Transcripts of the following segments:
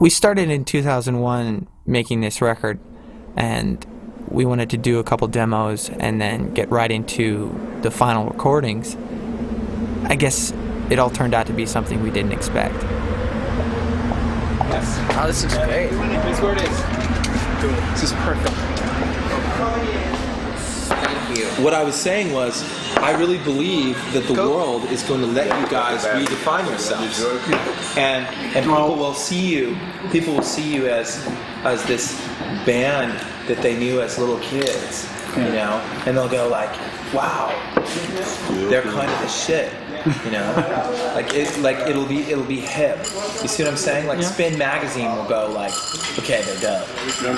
We started in 2001 making this record, and we wanted to do a couple demos and then get right into the final recordings. I guess it all turned out to be something we didn't expect. Yes. Oh, this is great. This is where it is. This is perfect. Thank you. What I was saying was, I really believe that the world is going to let you guys redefine yourselves, and people will see you. People will see you as this band that they knew as little kids, you know, and they'll go like, "Wow, they're kind of the shit." You know, it'll be hip. You see what I'm saying? Like Spin Magazine will go like, okay, they're dope.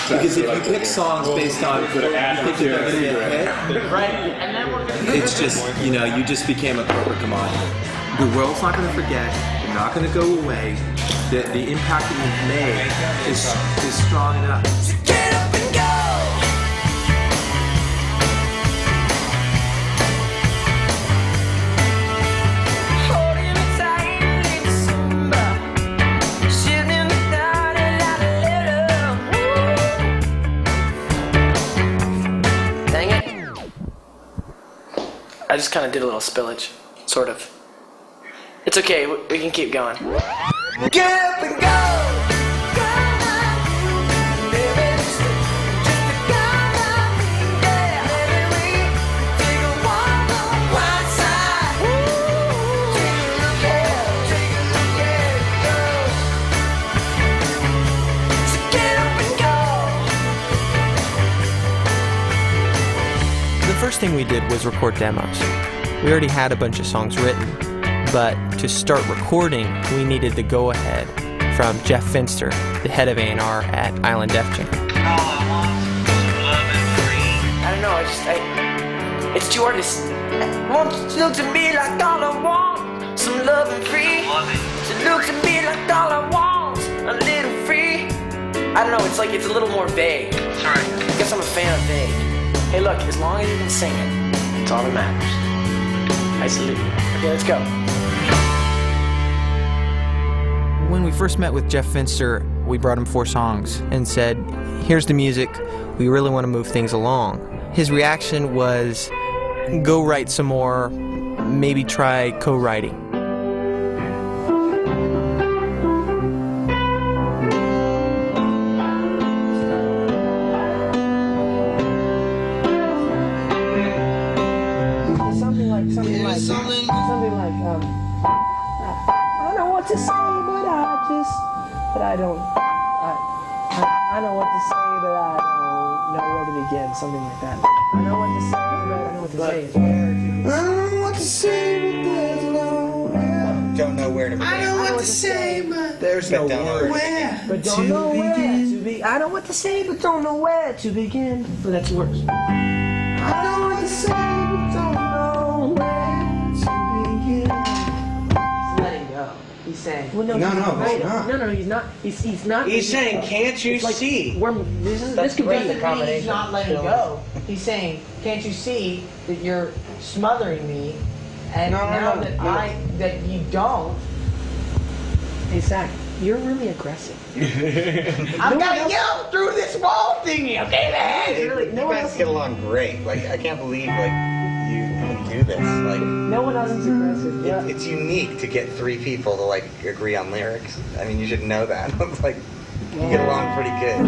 Because if you pick songs based on you think they're gonna be a hit, it's just, you know, you just became a corporate commodity. The world's not gonna forget. You're not gonna go away. The impact that you've made is strong enough. Get up and go. I just kind of did a little spillage, sort of. It's okay, we can keep going. Get up and go! The first thing we did was record demos. We already had a bunch of songs written, but to start recording, we needed the go-ahead from Jeff Finster, the head of A&R at Island Def Jam. I don't know, it's too hard to... Won't you look to me like all I want, some love and free? So look to me like all I want, a little free. I don't know, it's like it's a little more vague. Sorry. I guess I'm a fan of vague. Hey look, as long as you can sing it, it's all that matters. I salute you. Okay, let's go. When we first met with Jeff Finster, we brought him 4 songs and said, here's the music, we really want to move things along. His reaction was, go write some more, maybe try co-writing. I know what to say, but I don't know where to begin. Something like that. I know what to say, but I don't know what to say. I don't know what to say, but there's no where. Don't know where to begin. I know what to say, but there's no where. But don't know where to begin. I know what to say, but don't know where to begin. But that's worse. I know what to say, but don't know where to begin. He's letting go. He's saying, well, no, he's not. He's not. He's saying, can't you see? This could be the combination. He's not letting go. He's saying, can't you see that you're smothering me, and now that you don't. Hey, Zac, you're really aggressive. I've got to yell through this wall thingy, okay, man? Really, you guys get along great. Like, I can't believe, like, you do this. Like, no one else is aggressive. Yeah. It's unique to get 3 people to, like, agree on lyrics. I mean, you should know that. It's like, you get along pretty good.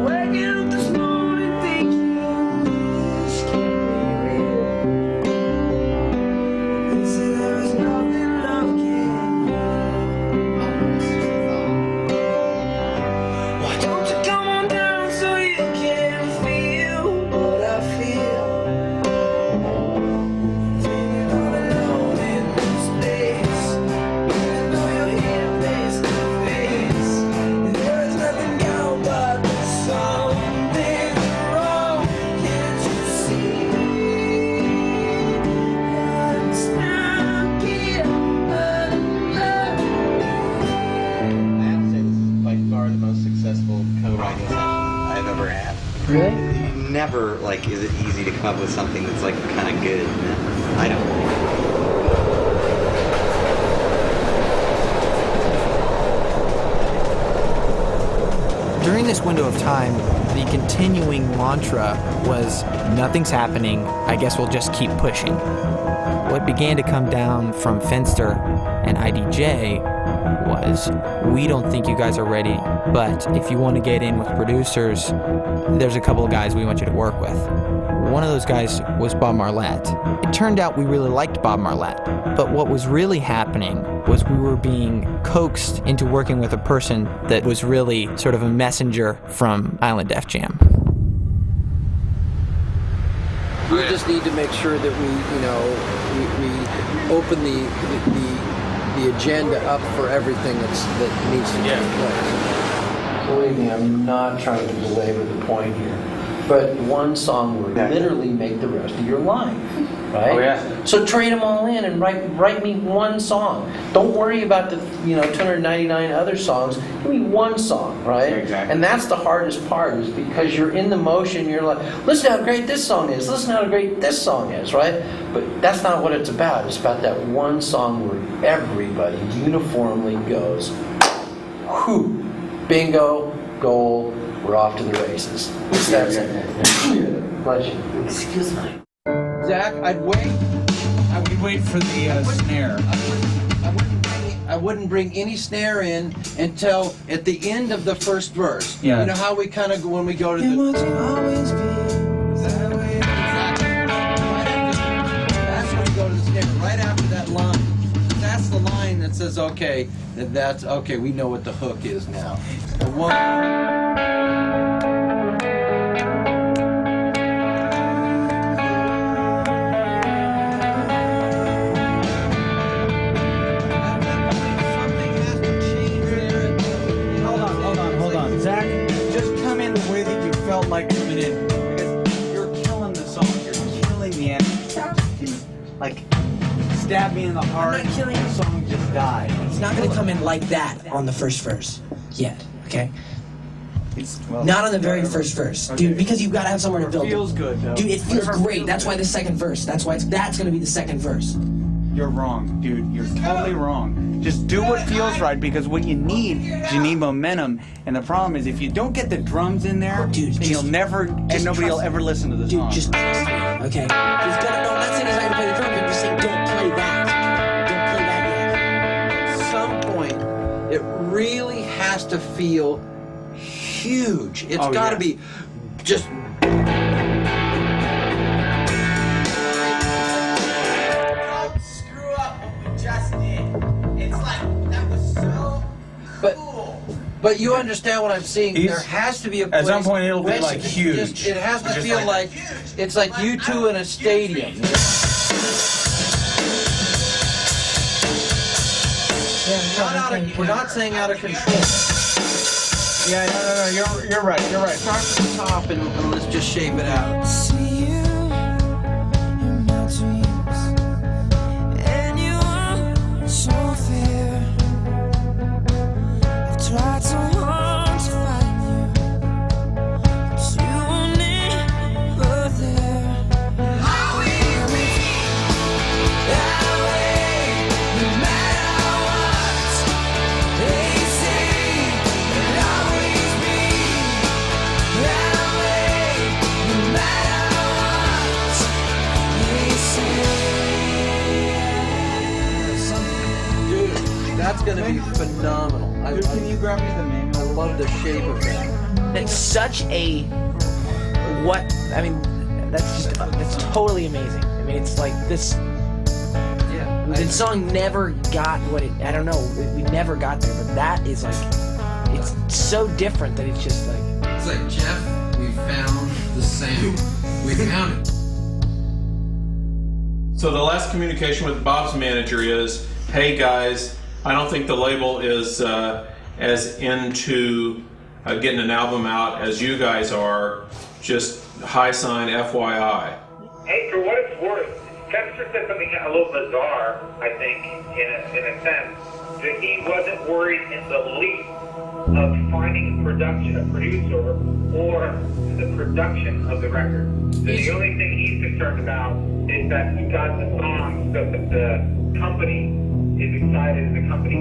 Waking up this morning thinking this can't be real. They say there is nothing love can do. Why don't you come on down so you can feel what I feel? Feeling all alone in this place, even though you're here face to face, and there is nothing wrong but there's something wrong. Can't you see? I'm stuck here alone. I have to say, this is by far the most successful co-writing session I've ever had. Really? Never, like, is it easy to come up with something that's, like, kind of good. I don't think. During this window of time, the continuing mantra was, nothing's happening, I guess we'll just keep pushing. What began to come down from Finster and IDJ was, we don't think you guys are ready, but if you want to get in with producers, there's a couple of guys we want you to work with. One of those guys was Bob Marlette. It turned out we really liked Bob Marlette, but what was really happening was we were being coaxed into working with a person that was really sort of a messenger from Island Def Jam. We just need to make sure that we open the agenda up for everything that needs to take place. Believe me, I'm not trying to belabor the point here, but one song will literally make the rest of your life, right? Oh, yeah. So trade them all in and write me one song. Don't worry about the 299 other songs. Give me one song, right? Yeah, exactly. And that's the hardest part, is because you're in the motion. You're like, listen how great this song is. Listen how great this song is, right? But that's not what it's about. It's about that one song where everybody uniformly goes, whew, bingo, goal, we're off to the races. That's it. Bless you. Excuse me. Zach, I'd wait for the snare. I wouldn't bring any snare in until at the end of the first verse. Yeah. You know how we kind of go when we go to the... That's when we go to the snare, right after that line. That's the line that says, okay, that's okay, we know what the hook is now. The one... Like coming in, because you're killing the song, you're killing the energy. Like, stab me in the heart. I'm not killing the song just died. It's not going to come in like that on the first verse yet, okay? Well, not on the very first verse, okay. Dude, because you've got to have somewhere to build It feels good, though. Dude, it feels Whatever great. feels That's why good. the second verse. That's going to be the second verse. You're wrong, dude. You're totally wrong. Just do what feels right, because what you need is you need momentum. And the problem is, if you don't get the drums in there, Dude, then you'll never, and nobody will ever listen to the song. Dude, just trust me, okay? There's gonna, no, I'm not saying he's not gonna play the drums. I'm just saying don't play that. Don't play that yet. At some point, it really has to feel huge. It's got to be just... Don't screw up what we just did. It's like, that was so cool. But you understand what I'm saying? There has to be a place... At some point, it'll be, which like, huge. it has to Just feel like it's like you two in a stadium. We're not saying out of control. Yeah, no, you're right. Start from the top and let's just shape it out. See you in my dreams, and you are so fair. I've tried so hard to find you, but you were never there. How we meet that way, no matter what they say, it'll always be that way, no matter what they say. Dude, that's gonna be phenomenal. Can you grab me the manual? I love the shape of that. It's such a that's totally amazing. I mean, it's like this. Yeah. The song never got what it. I don't know. We never got there, but that is like, it's so different that it's just like. It's like, Jeff, we found the sound. We found it. So the last communication with Bob's manager is, hey guys, I don't think the label is as into getting an album out as you guys are. Just high sign FYI. Hey, for what it's worth, Chester said something a little bizarre, I think, in a sense, that he wasn't worried in the least of finding a producer, or the production of the record. The only thing he's concerned about is that he got the songs, that the company is excited and the company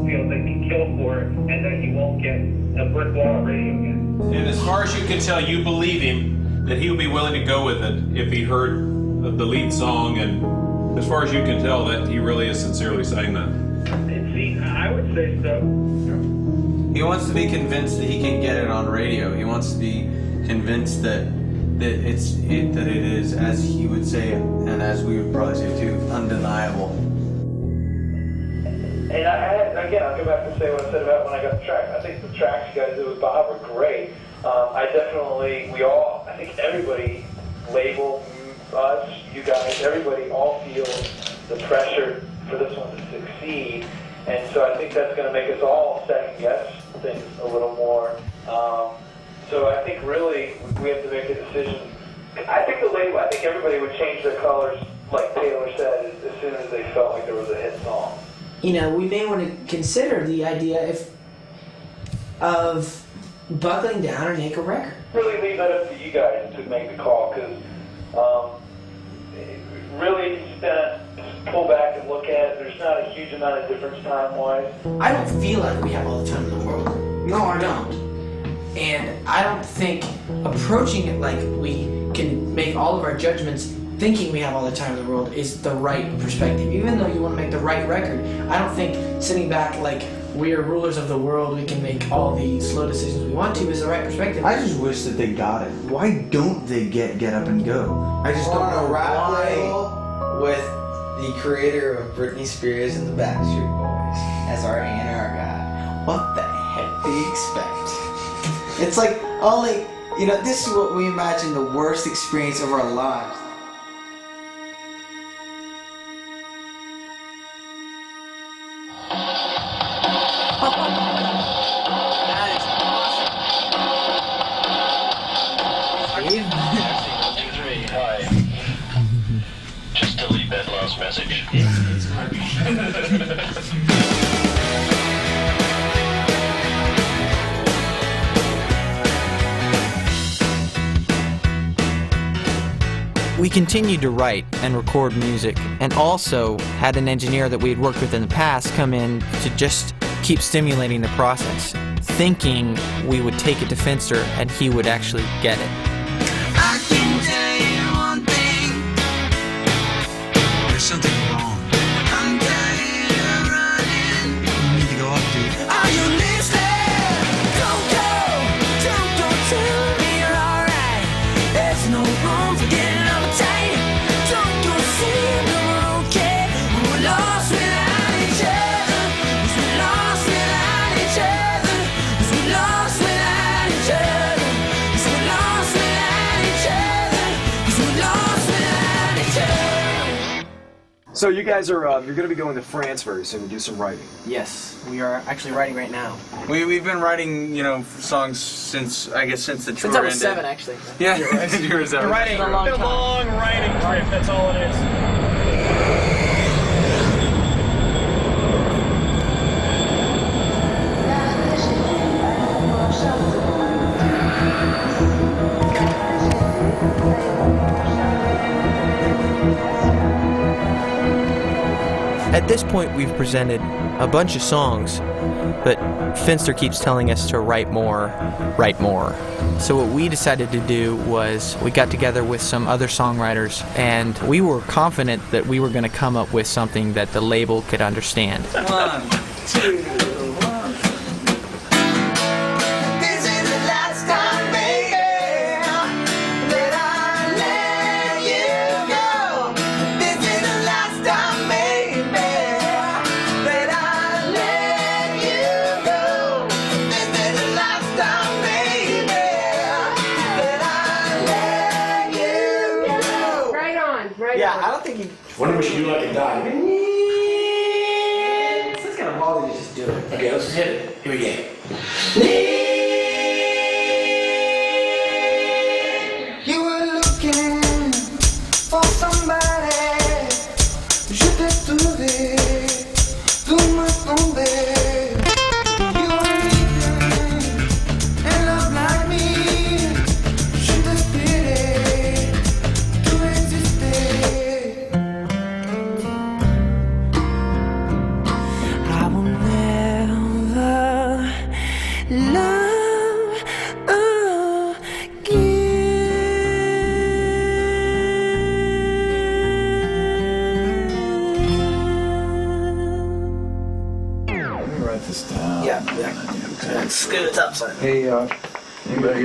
feels they can kill for it and that he won't get a brick wall of radio again. And as far as you can tell, you believe him that he would be willing to go with it if he heard the lead song, and as far as you can tell, that he really is sincerely saying that. I would say so. He wants to be convinced that he can get it on radio. He wants to be convinced that it is, as he would say, and as we would probably say too, undeniable. And I'll go back and say what I said about when I got the track. I think the tracks you guys did with Bob were great. I think everybody, label, us, you guys, everybody all feels the pressure for this one to succeed. And so I think that's going to make us all second guess things a little more. So I think really we have to make a decision. I think everybody would change their colors, like Taylor said, as soon as they felt like there was a hit song. You know, we may want to consider the idea of buckling down and make a record. Really leave that up to you guys to make the call, because really just pull back and look at it. There's not a huge amount of difference time-wise. I don't feel like we have all the time in the world. No, I don't. And I don't think approaching it like we can make all of our judgments thinking we have all the time in the world is the right perspective. Even though you want to make the right record, I don't think sitting back like we are rulers of the world, we can make all the slow decisions we want to is the right perspective. I just wish that they got it. Why don't they get up and go? I just don't know rap why. label with the creator of Britney Spears and the Backstreet Boys as our A&R guy. What the heck do you expect? It's like only, this is what we imagine the worst experience of our lives. Just delete that last message. We continued to write and record music, and also had an engineer that we had worked with in the past come in to just keep stimulating the process, thinking we would take it to Finster and he would actually get it. I can tell you one thing. There's something wrong. I'm tired of running. You need to go up, dude. Are you listening? Don't go tell me you're alright. There's no room for getting uptight. Don't go saying that we're okay. We're lost without each other. We're lost without each other. We're lost without each other. We're lost without each other. We're lost without each other. So you guys are you're going to be going to France very soon to do some writing. Yes, we are actually writing right now. We've been writing, songs since the tour Since I was 7, actually. Yeah, you were 7. Writing a long time. Long writing trip, that's all it is. At this point, we've presented a bunch of songs, but Finster keeps telling us to write more, write more. So what we decided to do was we got together with some other songwriters, and we were confident that we were going to come up with something that the label could understand. 1, 2, 1. This is the last time, baby, that I let you go. This is the last time, baby, that I let you go. This is the last time, baby, that I let you go. Right on, right Yeah, on. I don't think you... What would you do like a dive? It's kind of ball to just do it. Okay, let's hit it. Here we go. You were looking for somebody. Je t'ai trouvé, tu m'as tombé. You were leaving and love like me. Je t'espérais, tu existais. write this down. Yeah. Scoot up, son. Hey, you're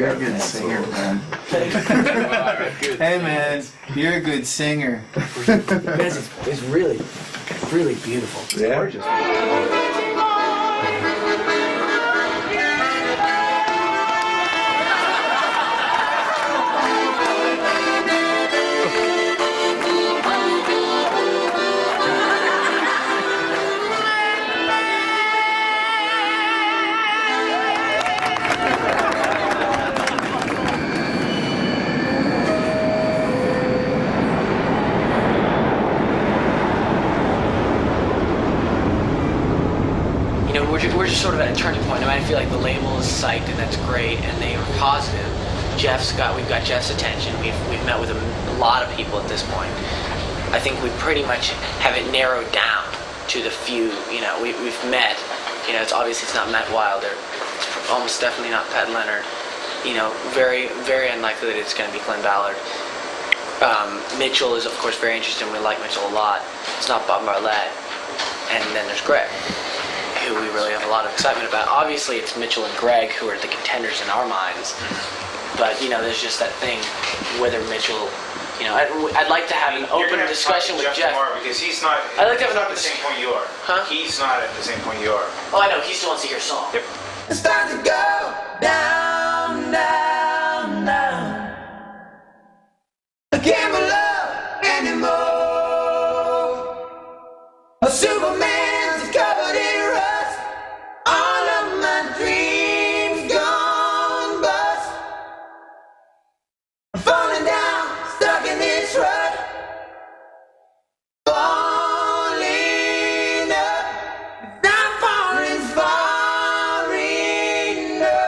a good singer, man. Hey, man, you're a good singer. It's really, really beautiful. It's gorgeous. We're just sort of at a turning point. I mean, I feel like the label is psyched, and that's great, and they are positive. We've got Jeff's attention. We've met with a lot of people at this point. I think we pretty much have it narrowed down to the few. We've met. It's obviously it's not Matt Wilder. It's almost definitely not Pat Leonard. Very, very unlikely that it's going to be Glenn Ballard. Mitchell is of course very interesting. We like Mitchell a lot. It's not Bob Marlette. And then there's Greg, who we really have a lot of excitement about. Obviously, it's Mitchell and Greg who are the contenders in our minds. But, there's just that thing, whether Mitchell, I'd like to have an open discussion with Jeff. Because he's not, I'd like to have at the same point you are. Huh? He's not at the same point you are. Oh, I know, he still wants to hear a song. Yep. It's time to go down, down, down. I can't love anymore. A Superman's covered in rust. All of my dreams gone bust. I'm falling down, stuck in this rut. Falling up, not falling far enough.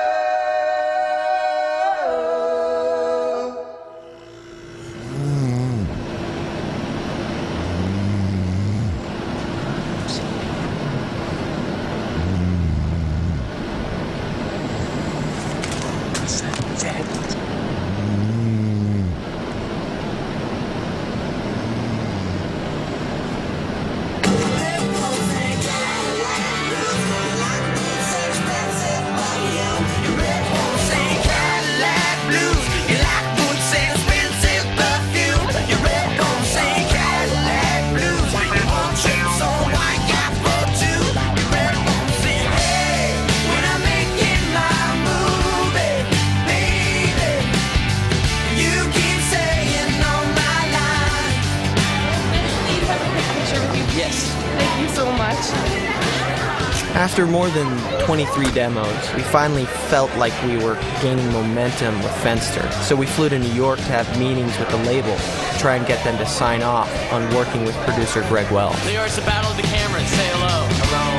After more than 23 demos, we finally felt like we were gaining momentum with Fenster. So we flew to New York to have meetings with the label to try and get them to sign off on working with producer Greg Wells. New York's the battle of the cameras. Say hello. Hello.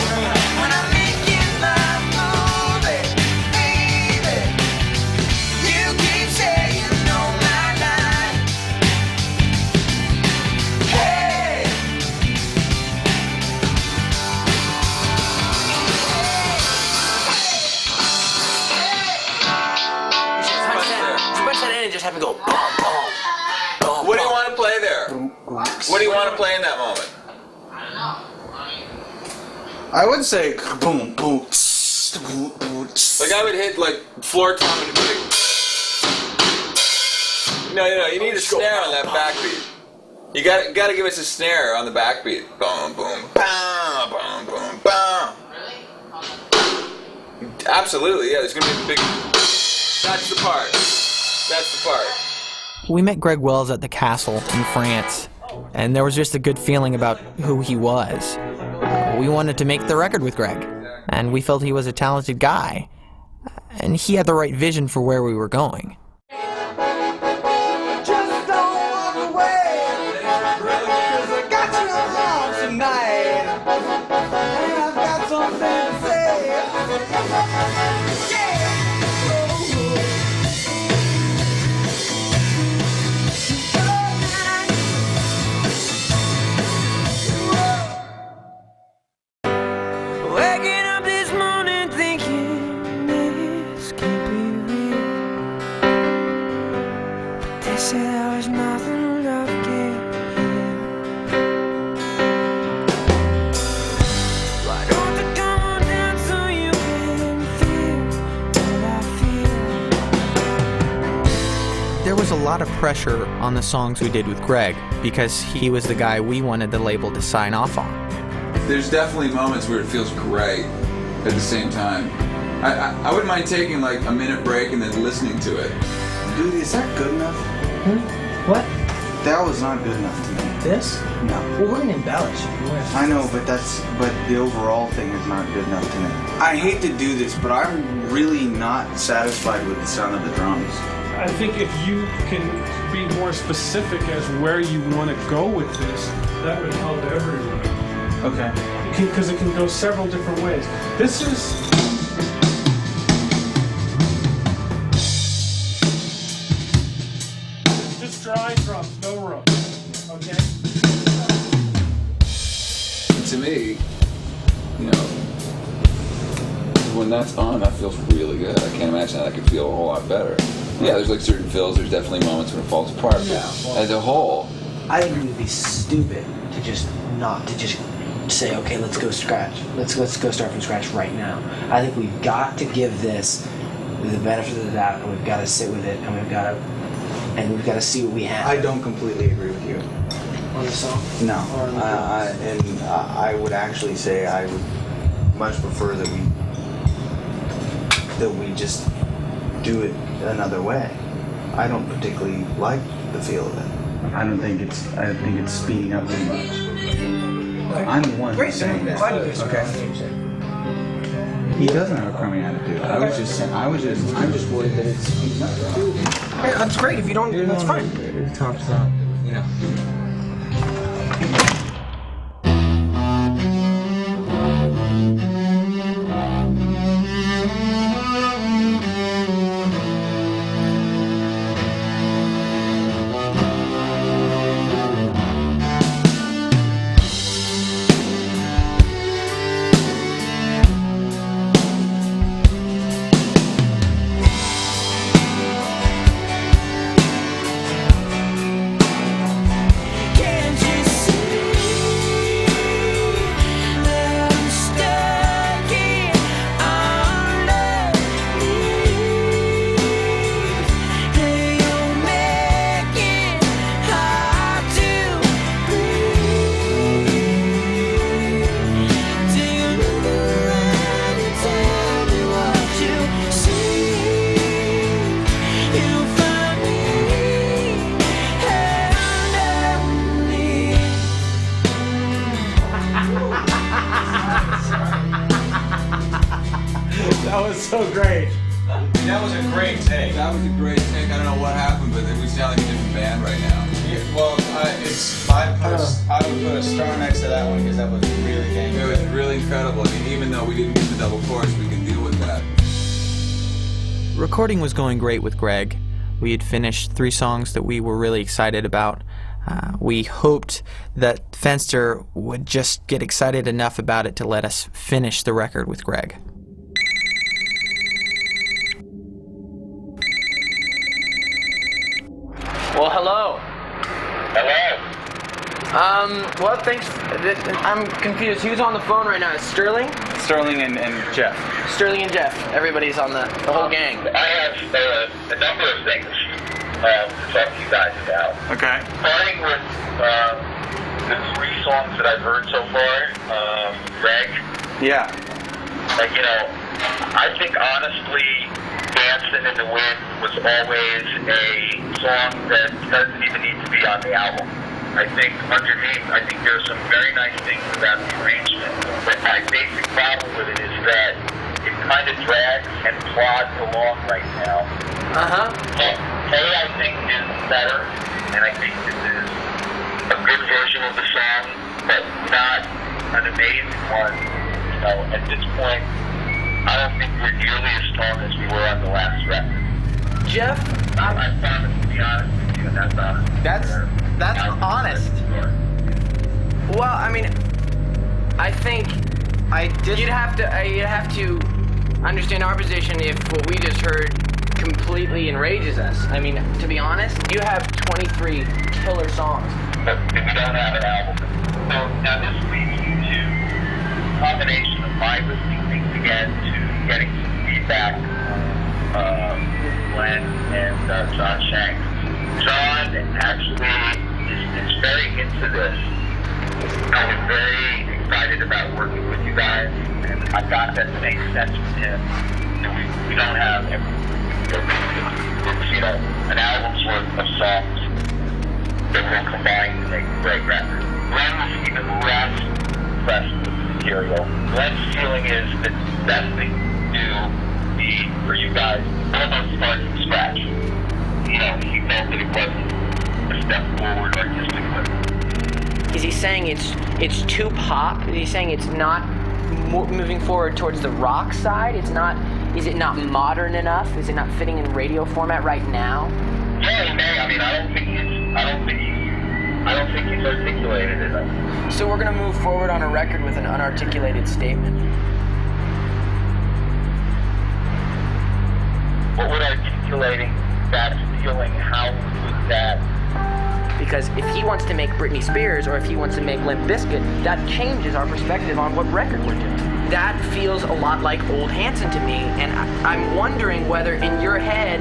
Have him go boom, boom, boom. What do you want to play there? What do you want to play in that moment? I would say boom, boom, Like I would hit like floor tom and like, no, you need a snare on that backbeat. You got to give us a snare on the backbeat. Boom, boom, bam, boom, boom, bam. Absolutely, yeah. There's gonna be a big. That's the part. That's the part. We met Greg Wells at the Castle in France, and there was just a good feeling about who he was. We wanted to make the record with Greg, and we felt he was a talented guy, and he had the right vision for where we were going. Just don't walk away, 'cause I got you along tonight, and I've got something to say. Waking up this morning thinking this can't be real. lot of pressure on the songs we did with Greg because he was the guy we wanted the label to sign off on. There's definitely moments where it feels great at the same time. I wouldn't mind taking like a minute break and then listening to it. Dude, is that good enough? What? That was not good enough to me. This? No. Well, we're gonna embellish. I know, but the overall thing is not good enough to me. I hate to do this, but I'm really not satisfied with the sound of the drums. I think if you can be more specific as where you want to go with this, that would help everyone. Okay. Because it can go several different ways. This is... just dry drums, no room. Okay? To me, you know, when that's on, that feels really good. I can't imagine that I could feel a whole lot better. Yeah, there's like certain fills, there's definitely moments when it falls apart, but as a whole. I think it would be stupid to just say, okay, let's go scratch. Let's go start from scratch right now. I think we've got to give this the benefit of the doubt, and we've got to sit with it, and we've got to see what we have. I don't completely agree with you. On the song? No. I would actually say I would much prefer that we just do it another way. I don't particularly like the feel of it. I think it's speeding up too much. I'm the one who's saying that. Okay. He doesn't have a crummy attitude. I'm just worried that it's speeding up. Yeah, that's great. If you don't, that's fine. It tops out. You know. That was so great. That was a great take. That was a great take. I don't know what happened, but we sound like a different band right now. Yeah, well, I would put a star next to that one because that was really dang It good. was really incredible. I mean, even though we didn't get the double chorus, we can deal with that. Recording was going great with Greg. We had finished 3 songs that we were really excited about. We hoped that Fenster would just get excited enough about it to let us finish the record with Greg. Well, hello. Hello. Well, thanks. I'm confused. Who's on the phone right now? Is Sterling? Sterling and Jeff. Sterling and Jeff. Everybody's on the whole gang. I have a number of things to talk to you guys about. Okay. Starting with the 3 songs that I've heard so far, Greg. Yeah. Like, you know, I think honestly, Dancing in the Wind was always a song that doesn't even need to be on the album. I think underneath, I think there's some very nice things about the arrangement. But my basic problem with it is that it kind of drags and plods along right now. Hey, I think is better, and I think this is a good version of the song, but not an amazing one. You know, at this point, I don't think we're nearly as strong as we were on the last record. Jeff? I promise to be honest with you, and that's honest. That's honest. Well, I mean, I think you'd have to understand our position if what we just heard completely enrages us. I mean, to be honest, you have 23 killer songs. But we don't have an album. So now this leads you to a combination of my listening things again to getting some feedback from Glenn and John Shanks. John actually is very into this. I was very excited about working with you guys, and I got that same sense from him. We don't have an album's worth of songs that will combine to make a great record. Glenn was even less impressed with the material. Glenn's feeling is that that's the new need for you guys almost start from scratch. You know, he felt that it wasn't a step forward artistically. Is he saying it's too pop? Is he saying it's not moving forward towards the rock side? It's not. Is it not modern enough? Is it not fitting in radio format right now? Yeah, he may. I mean, I don't think he's articulated it. So we're gonna move forward on a record with an unarticulated statement. What would articulating that feeling? How would that? Because if he wants to make Britney Spears or if he wants to make Limp Bizkit, that changes our perspective on what record we're doing. That feels a lot like old Hanson to me, and I'm wondering whether in your head,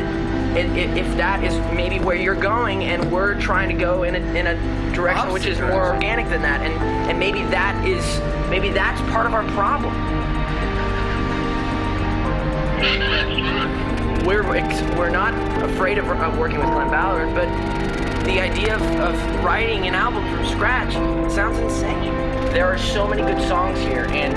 if that is maybe where you're going, and we're trying to go in a direction which is more organic than that, and maybe that's part of our problem. We're not afraid of working with Glenn Ballard, but the idea of writing an album from scratch sounds insane. There are so many good songs here, and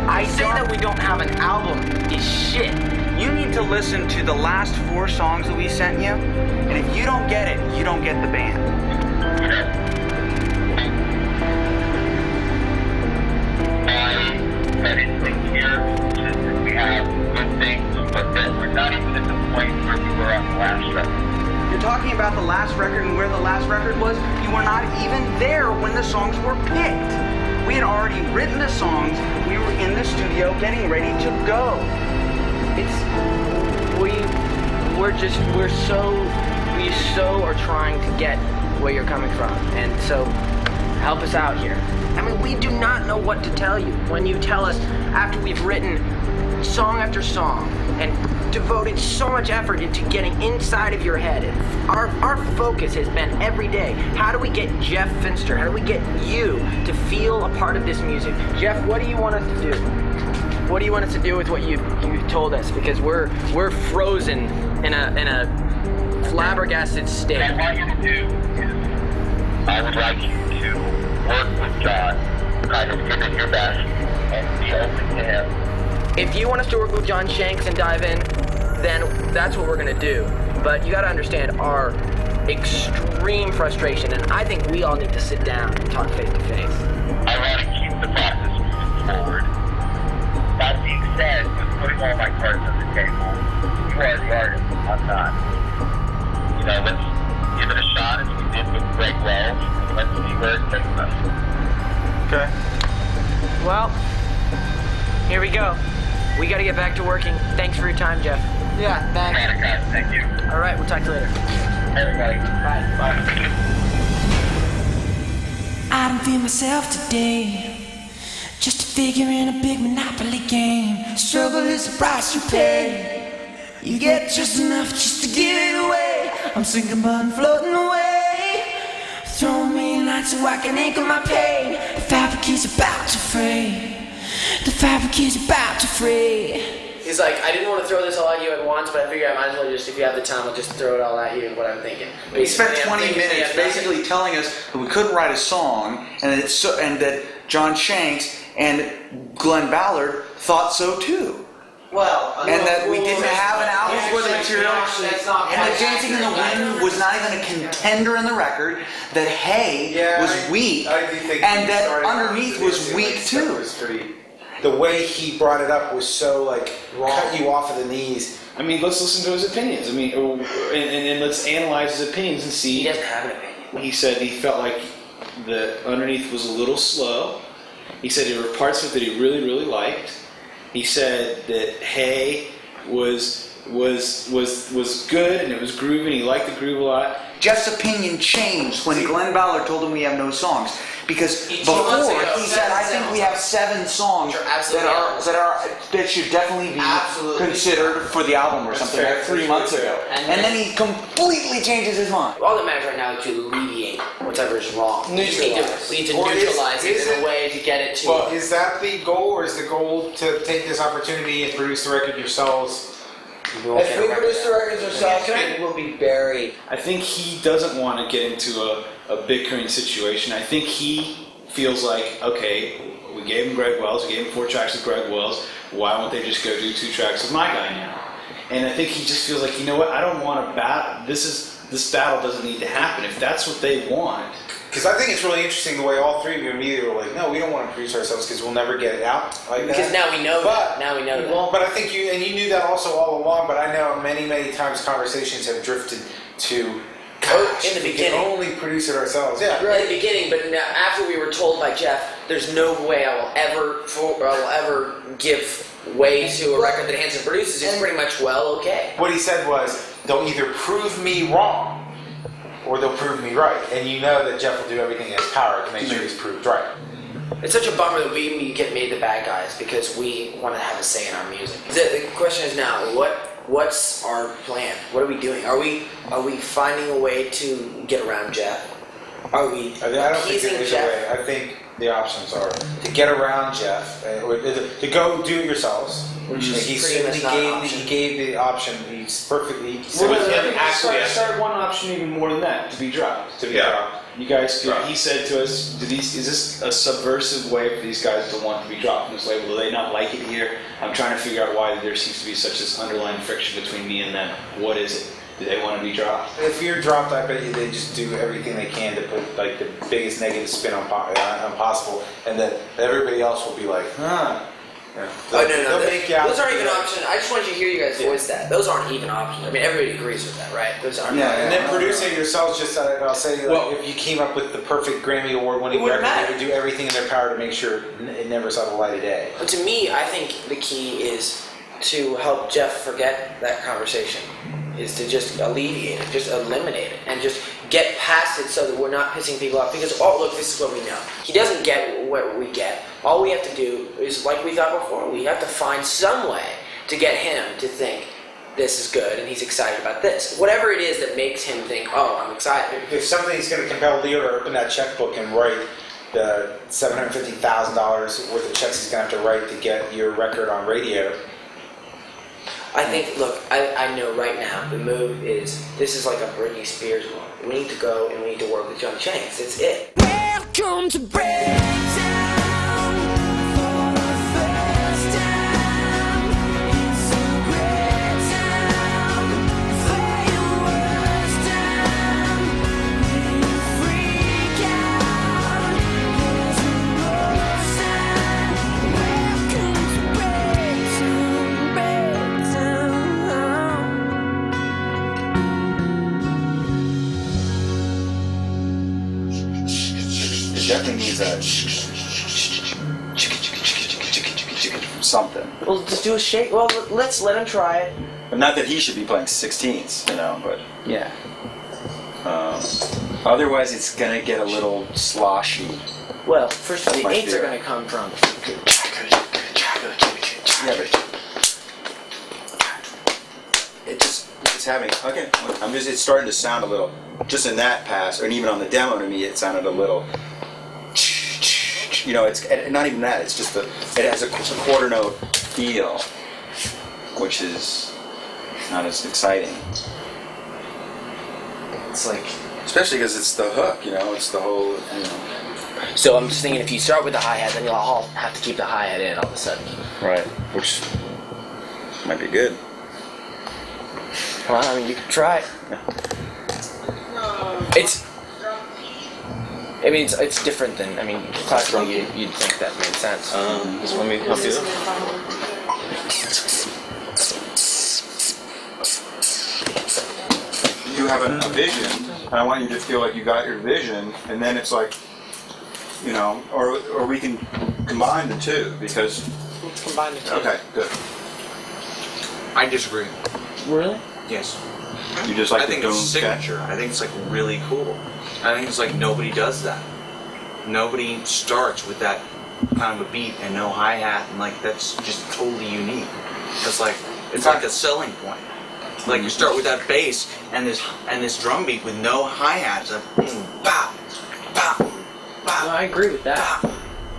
I say that we don't have an album is shit. You need to listen to the last 4 songs that we sent you, and if you don't get it, you don't get the band. That it's here, that we have good things, but that we're not even at the point where we were on the last record. You're talking about the last record and where the last record was. You were not even there when the songs were picked. We had already written the songs. We were in the studio getting ready to go. We so are trying to get where you're coming from, and so help us out here. I mean, we do not know what to tell you when you tell us after we've written song after song and devoted so much effort into getting inside of your head. And our focus has been every day, how do we get Jeff Finster, how do we get you to feel a part of this music? Jeff, what do you want us to do? What do you want us to do with what you've told us? Because we're frozen in a flabbergasted state. What I want you to do is, I would like you to work with John, kind of give it your best, and be open to him. If you want us to work with John Shanks and dive in, then that's what we're gonna do. But you gotta understand our extreme frustration, and I think we all need to sit down and talk face to face. I want to keep the process moving forward. That being said, with putting all my cards on the table, you are the artist, I'm not. You know, let's give it a shot as we did with Greg Wells, and let's see where it takes us. Okay. Well, here we go. We gotta get back to working. Thanks for your time, Jeff. Yeah, thanks. Guys, thank you. All right, we'll talk to you later. Everybody. Bye. Bye. I don't feel myself today. Just a figure in a big Monopoly game. Struggle is the price you pay. You get just enough just to give it away. I'm sinking but I'm floating away. Throw me a line so I can anchor my pain. The fabric is about to fray. The fabric is about to fray. He's like, I didn't want to throw this all at you at once, but I figured I might as well just, if you have the time, I'll just throw it all at you, what I'm thinking. He spent 20 minutes basically telling us that we couldn't write a song, and that John Shanks and Glenn Ballard thought so too. Well, and that we didn't have an album for the material, and that Dancing in the Wind was not even a contender in the record, that Hey was weak, and that Underneath was weak too. The way he brought it up was so like cut you off of the knees. I mean, let's listen to his opinions. I mean, and let's analyze his opinions and see. He doesn't have an opinion. He said he felt like the Underneath was a little slow. He said there were parts of it that he really, really liked. He said that Hey was good and it was groovy and he liked the groove a lot. Jeff's opinion changed when Glenn Ballard told him we have no songs. Because before he said, I think we have 7 songs that should definitely be considered for the album or something like 3 months ago. And then he completely changes his mind. All that matters right now is to alleviate whatever is wrong. We need to neutralize it in a way to get it to. Well, is that the goal, or is the goal to take this opportunity and produce the record yourselves? If we produce the records ourselves, it will be buried. I think he doesn't want to get into a bickering situation. I think he feels like, okay, we gave him Greg Wells, we gave him 4 tracks of Greg Wells, why won't they just go do 2 tracks of my guy now? And I think he just feels like, you know what, I don't want to battle, this battle doesn't need to happen. If that's what they want. Because I think it's really interesting the way all 3 of you immediately were like, no, we don't want to produce ourselves because we'll never get it out like that. Because now we know that. Now we know that. Well, but I think you knew that also all along, but I know many, many times conversations have drifted to, gosh, in the we can only produce it ourselves. Yeah. Right in the beginning, but now after we were told by Jeff, there's no way I will ever give way to a record that Hanson produces, it's pretty much, well, okay. What he said was, they'll either prove me wrong or they'll prove me right. And you know that Jeff will do everything in his power to make sure he's proved right. It's such a bummer that we get made the bad guys because we want to have a say in our music. The question is now, what's our plan? What are we doing? Are we finding a way to get around Jeff? Are we I don't think appeasing there is a Jeff? way. I think the options are to get around Jeff, or to go do it yourselves. Which is pretty much not an option. He gave the option. He's perfectly. Well, start one option even more than that, to be dropped. Dropped. You guys could, he said to us, is this a subversive way for these guys to want to be dropped from this label? Do they not like it here? I'm trying to figure out why there seems to be such this underlying friction between me and them. What is it? Do they want to be dropped? If you're dropped, I bet you they just do everything they can to put like the biggest negative spin on possible, and then everybody else will be like, huh. Yeah. Those aren't even options. I just wanted you to hear you guys voice that. Those aren't even options. I mean, everybody agrees with that, right? Those aren't. Yeah, and then produce it yourselves. Just I'll say, like, if you came up with the perfect Grammy Award-winning record, they would do everything in their power to make sure it never saw the light of day. But to me, I think the key is to help Jeff forget that conversation. Is to just alleviate it, just eliminate it, and just get past it so that we're not pissing people off. Because, oh, look, this is what we know. He doesn't get what we get. All we have to do is, like we thought before, we have to find some way to get him to think this is good and he's excited about this. Whatever it is that makes him think, oh, I'm excited. If something's going to compel Leo to open that checkbook and write the $750,000 worth of checks he's going to have to write to get your record on radio, I think, look, I know right now the move is, this is like a Britney Spears one. We need to go and we need to work with John Chance. It's it. Welcome to Breakdown. Definitely needs a something. Well, just do a shake. Well, let's let him try it. But not that he should be playing 16ths, you know, but yeah. Otherwise, it's gonna get a little sloshy. Well, first of all, the 8s are gonna come from. Yeah, but it's having, okay, it's starting to sound a little, just in that pass, and even on the demo to me, it sounded a little, you know, it's not even that, it's just it has a quarter note feel, which is not as exciting. It's like, especially because it's the hook, you know, it's the whole, you know. So I'm just thinking, if you start with the hi-hat, then you'll all have to keep the hi-hat in all of a sudden. Right, which might be good. Well, I mean, you can try it. Yeah. It's different than, I mean, classically you'd think that made sense. Just let me help you. You have a vision, and I want you to feel like you got your vision, and then it's like, you know, or we can combine the two, because... Let's combine the two. Okay, good. I disagree. Really? Yes. You just like I the think boom it's signature. I think it's like really cool. I think it's like nobody does that. Nobody starts with that kind of a beat and no hi-hat, and like that's just totally unique. It's like like a selling point. Like you start with that bass and this drum beat with no hi-hat. It's like boom, bop, bop, bop. No, I agree with that. Bop,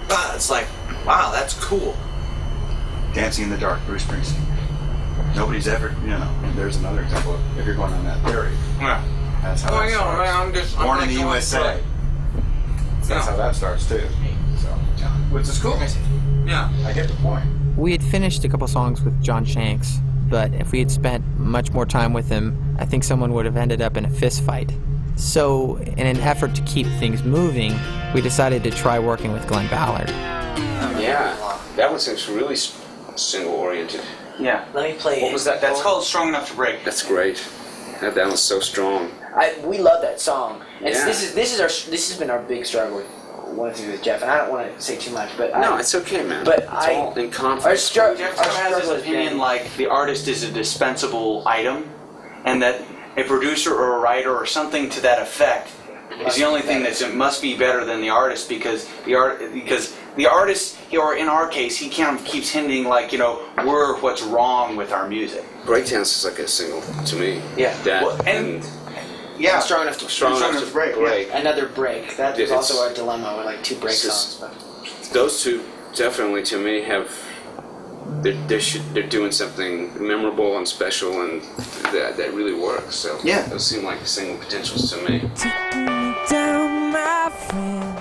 bop. It's like, wow, that's cool. Dancing in the Dark, Bruce Springsteen. Nobody's ever, there's another example of, if you're going on that theory. Yeah. That's how that starts. Born in the USA. That's how that starts too. So, which is cool. Yeah. I get the point. We had finished a couple songs with John Shanks, but if we had spent much more time with him, I think someone would have ended up in a fist fight. So, in an effort to keep things moving, we decided to try working with Glenn Ballard. Yeah, that one seems really single-oriented. Yeah. Let me play What was that? That's called Strong Enough to Break. That's great. That one's so strong. We love that song. Yeah. This has been our big struggle with Jeff, and I don't want to say too much, but no, it's okay, man. But it's all in confidence. Jeff has his opinion like the artist is a dispensable item, and that a producer or a writer or something to that effect is the only thing that must be better than the artist, because the artist, or in our case, he kind of keeps hinting like, we're what's wrong with our music. Breakdance is like a single to me. Yeah. That Well, and yeah, Strong Enough to break. Yeah. Another break. That was It's- also our dilemma with like 2 break songs. But. Those two definitely to me have they're doing something memorable and special, and that really works. So yeah, those seem like single potentials to me. Down, my friend,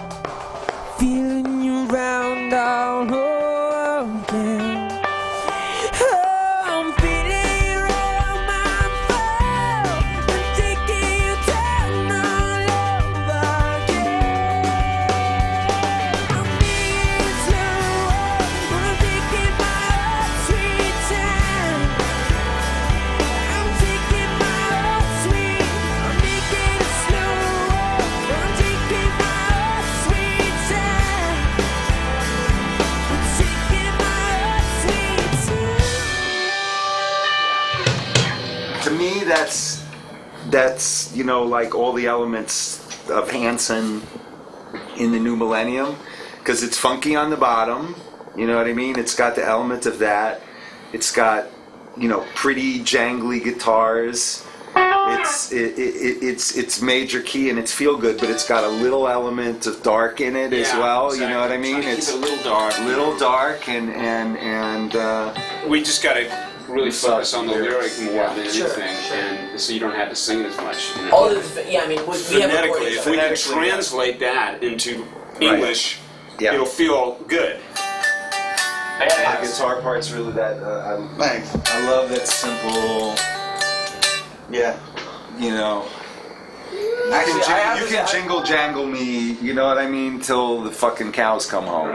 feeling you round all again. Oh, I'm feeling you round my fall. I'm taking you down all over again. I'm being slow, I'm taking my sweet time. I'm taking my sweet, I'm making it slow. I'm taking my sweet time. I'm taking my sweet time. To me, that's like all the elements of Hanson in the new millennium, because it's funky on the bottom. You know what I mean? It's got the elements of that. It's got pretty jangly guitars. It's major key and it's feel good, but it's got a little element of dark in it as well. Exactly. You know what I mean? It's a little dark. And We just got to really focus on the lyric more than Sure, anything, and so you don't have to sing it as much. All of the, yeah, I mean, we have Phonetically, if we can Phonetically, translate that into English, it'll feel good. the guitar part's really that. I love that simple. Yeah, Actually, you can jingle jangle me. You know what I mean? Till the fucking cows come home.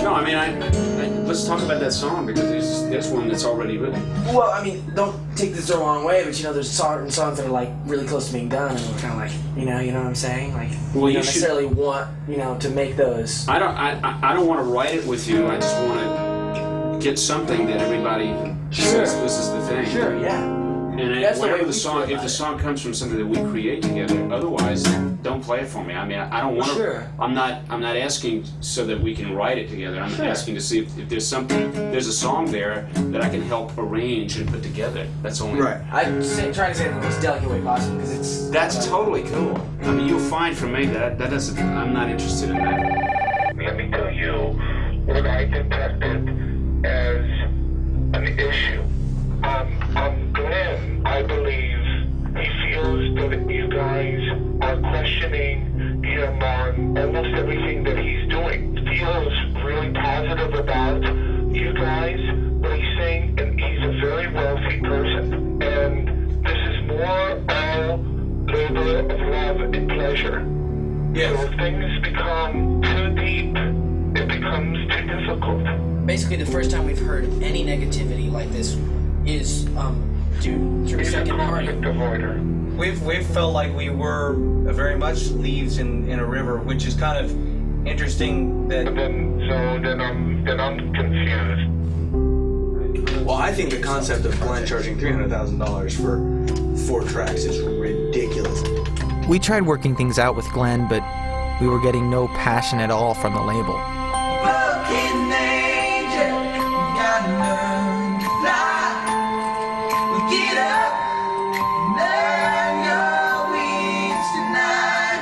No, I mean, let's talk about that song, because there's one that's already written. Well, I mean, don't take this the wrong way, but there's certain songs that are like really close to being done, and we're kind of like, you know what I'm saying? Like, Well, we you don't necessarily want, to make those. I don't want to write it with you. I just want to get something that everybody says this is the thing. Sure, yeah. And That's the way whatever we the song, feel if about the song comes from something that we create together, otherwise, don't play it for me. I mean, I don't want to. Sure. I'm not asking so that we can write it together. I'm asking to see if there's a song there that I can help arrange and put together. That's only Right. I'm trying to say it in the most delicate way possible, because it's. That's totally cool. I mean, you'll find from me that doesn't. I'm not interested in that. Let me tell you what I detected as an issue. Glenn, I believe he feels that you guys are questioning him on almost everything that he's doing. Feels really positive about you guys, what he's saying, and he's a very wealthy person. And this is more all labor of love and pleasure. So if things become too deep, it becomes too difficult. Basically, the first time we've heard any negativity like this is through He's second a party. conflict avoider. we've felt like we were very much leaves in a river, which is kind of interesting. That Then I'm confused. Well, I think the concept of Glenn charging $300,000 for 4 tracks is ridiculous. We tried working things out with Glenn, but we were getting no passion at all from the label. Broken angel, gotta learn to fly. We get up, learn your wings tonight.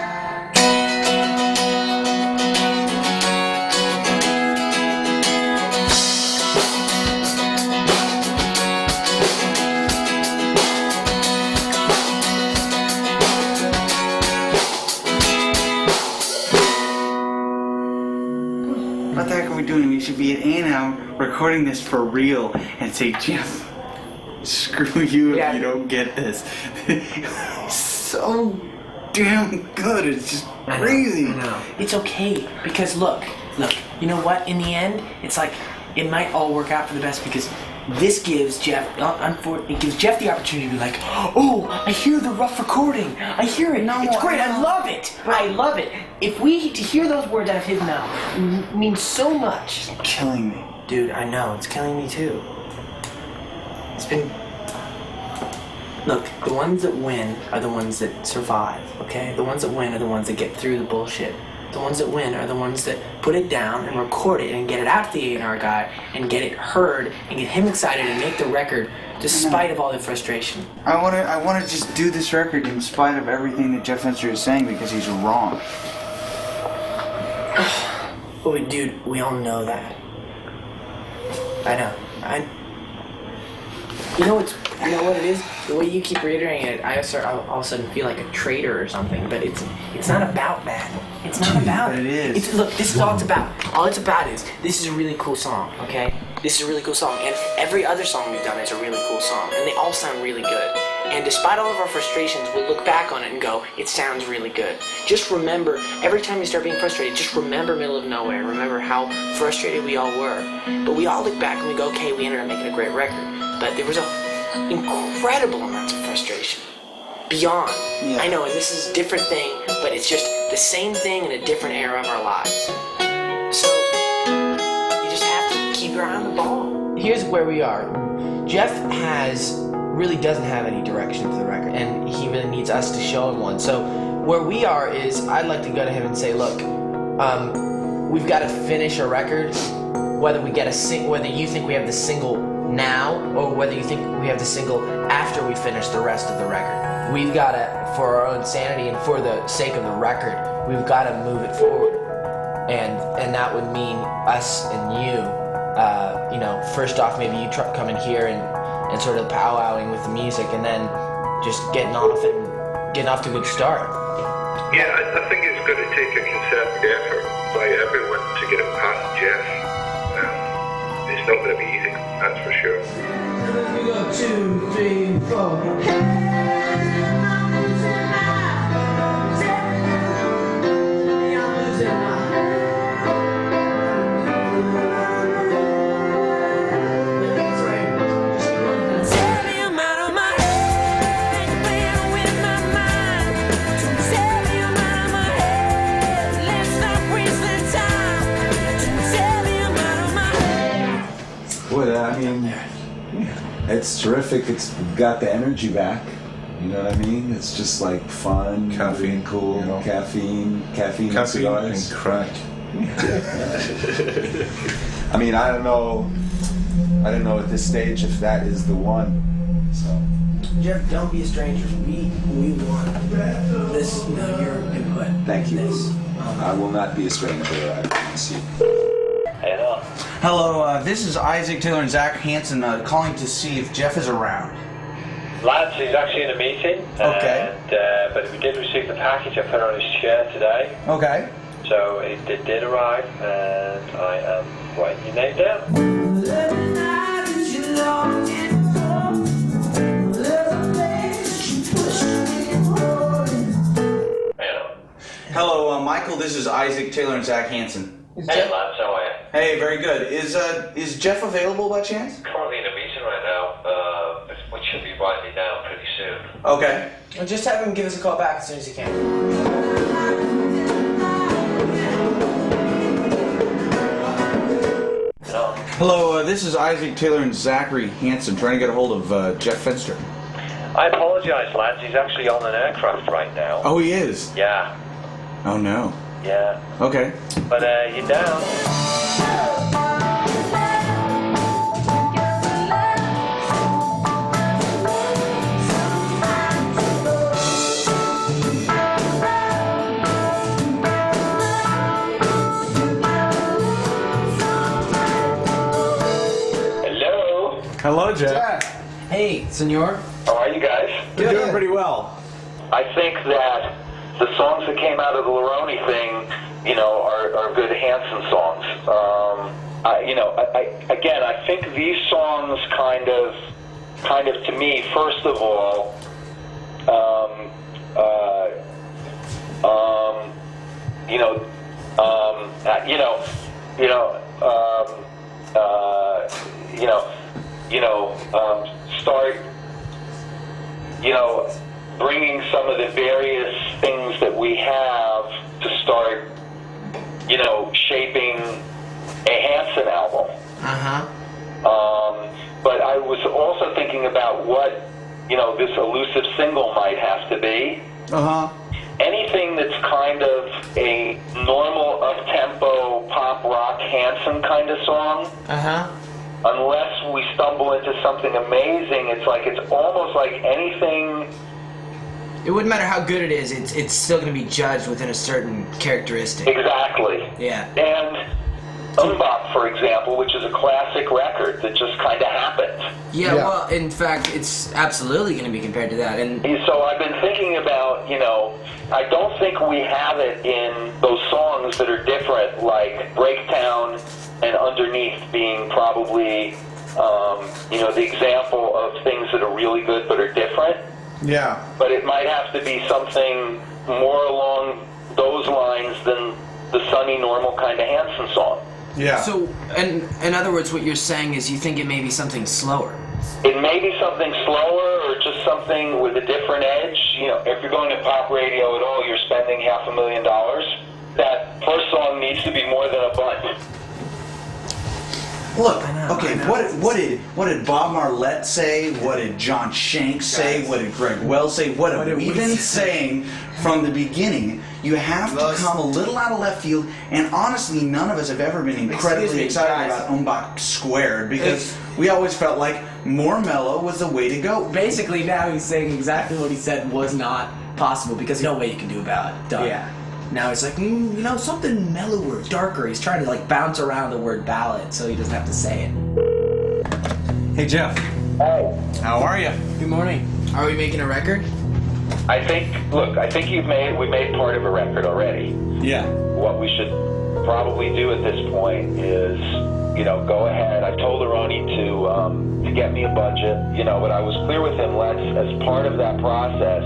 What the heck are we doing? We should be at A&M recording this for real and say, Jeff, screw you if you don't get this. It's so damn good. It's just crazy. I know. It's okay because look, you know what? In the end, it's like it might all work out for the best because this gives Jeff, it gives Jeff the opportunity to be like, oh, I hear the rough recording. I hear it. No, it's great. I love it. I love it. If we to hear those words out of his mouth means so much. It's killing me. Dude, I know. It's killing me too. It's been... Look, the ones that win are the ones that survive, okay? The ones that win are the ones that get through the bullshit. The ones that win are the ones that put it down and record it and get it out to the A&R guy and get it heard and get him excited and make the record despite of all the frustration. I want to just do this record in spite of everything that Jeff Finster is saying because he's wrong. But dude, we all know that. I know. You know what it is? The way you keep reiterating it, I start all of a sudden feel like a traitor or something. But it's not about that. It's not about but it. It is. Look, this is all it's about. All it's about is this is a really cool song. Okay, this is a really cool song, and every other song we've done is a really cool song, and they all sound really good. And despite all of our frustrations, we'll look back on it and go, it sounds really good. Just remember, every time you start being frustrated, just remember Middle of Nowhere. Remember how frustrated we all were. But we all look back and we go, okay, we ended up making a great record. But there was incredible amounts of frustration. Beyond. Yeah. I know, and this is a different thing, but it's just the same thing in a different era of our lives. So, you just have to keep your eye on the ball. Here's where we are. Jeff really doesn't have any direction to the record, and he really needs us to show him one. So where we are is, I'd like to go to him and say, look, we've got to finish a record, whether you think we have the single now, or whether you think we have the single after we finish the rest of the record. We've got to, for our own sanity and for the sake of the record, we've got to move it forward, and that would mean us and you. First off, maybe you coming here and sort of powwowing with the music, and then just getting off to a good start. Yeah, I think it's going to take a concerted effort by everyone to get it past Jeff. It's not going to be easy, that's for sure. We go 2, 3, 4. I mean, it's terrific. It's got the energy back. You know what I mean? It's just like fun, caffeine, cool. You know, caffeine, and cigars, and crack. I mean, I don't know at this stage if that is the one. So. Jeff, don't be a stranger. We want this. Your input. Thank you. I will not be a stranger. I promise you. Hello, this is Isaac Taylor and Zac Hanson calling to see if Jeff is around. Lads, he's actually in a meeting. Okay. But we did receive the package. I put it on his chair today. Okay. So it did arrive, and I am writing your name down. Hello, Michael. This is Isaac Taylor and Zac Hanson. Hey, lads, how are you? Hey, very good. Is Jeff available by chance? Currently in a meeting right now, which should be winding down pretty soon. Okay. Just have him give us a call back as soon as he can. Hello, this is Isaac Taylor and Zachary Hanson trying to get a hold of Jeff Finster. I apologize, lads. He's actually on an aircraft right now. Oh, he is? Yeah. Oh, no. Yeah. Okay. But you're down. Hello, Jeff. Hey, senor. How are you guys? We're doing pretty well. I think that the songs that came out of the Laroni thing, you know, are good Hanson songs. I think these songs kind of to me, first of all, start, bringing some of the various things that we have to start, shaping a Hanson album. But I was also thinking about what, this elusive single might have to be. Anything that's kind of a normal up-tempo pop rock Hanson kind of song. Unless we stumble into something amazing, it's almost like anything. It wouldn't matter how good it is, it's still going to be judged within a certain characteristic. Exactly. Yeah. And Umbop, for example, which is a classic record that just kind of happened. Yeah, well, in fact, it's absolutely going to be compared to that. And so I've been thinking about, I don't think we have it in those songs that are different, like Breakdown and Underneath being probably, the example of things that are really good but are different. Yeah. But it might have to be something more along those lines than the sunny, normal kind of Hanson song. Yeah. So, in other words, what you're saying is you think it may be something slower. It may be something slower or just something with a different edge. If you're going to pop radio at all, you're spending $500,000. That first song needs to be more than a butt. Look, okay, what did Bob Marlette say? What did John Shanks say? What did Greg Wells say? What have we been saying from the beginning? You have to come a little out of left field, and honestly, none of us have ever been incredibly excited about Umbach Squared because we always felt like more mellow was the way to go. Basically, now he's saying exactly what he said was not possible because there's no way you can do about it. Done. Yeah. Now it's like, something mellower, darker. He's trying to bounce around the word ballad so he doesn't have to say it. Hey, Jeff. Hey. How are you? Good morning. Are we making a record? I think we made part of a record already. Yeah. What we should probably do at this point is, go ahead. I told Aroni to get me a budget, but I was clear with him, as part of that process,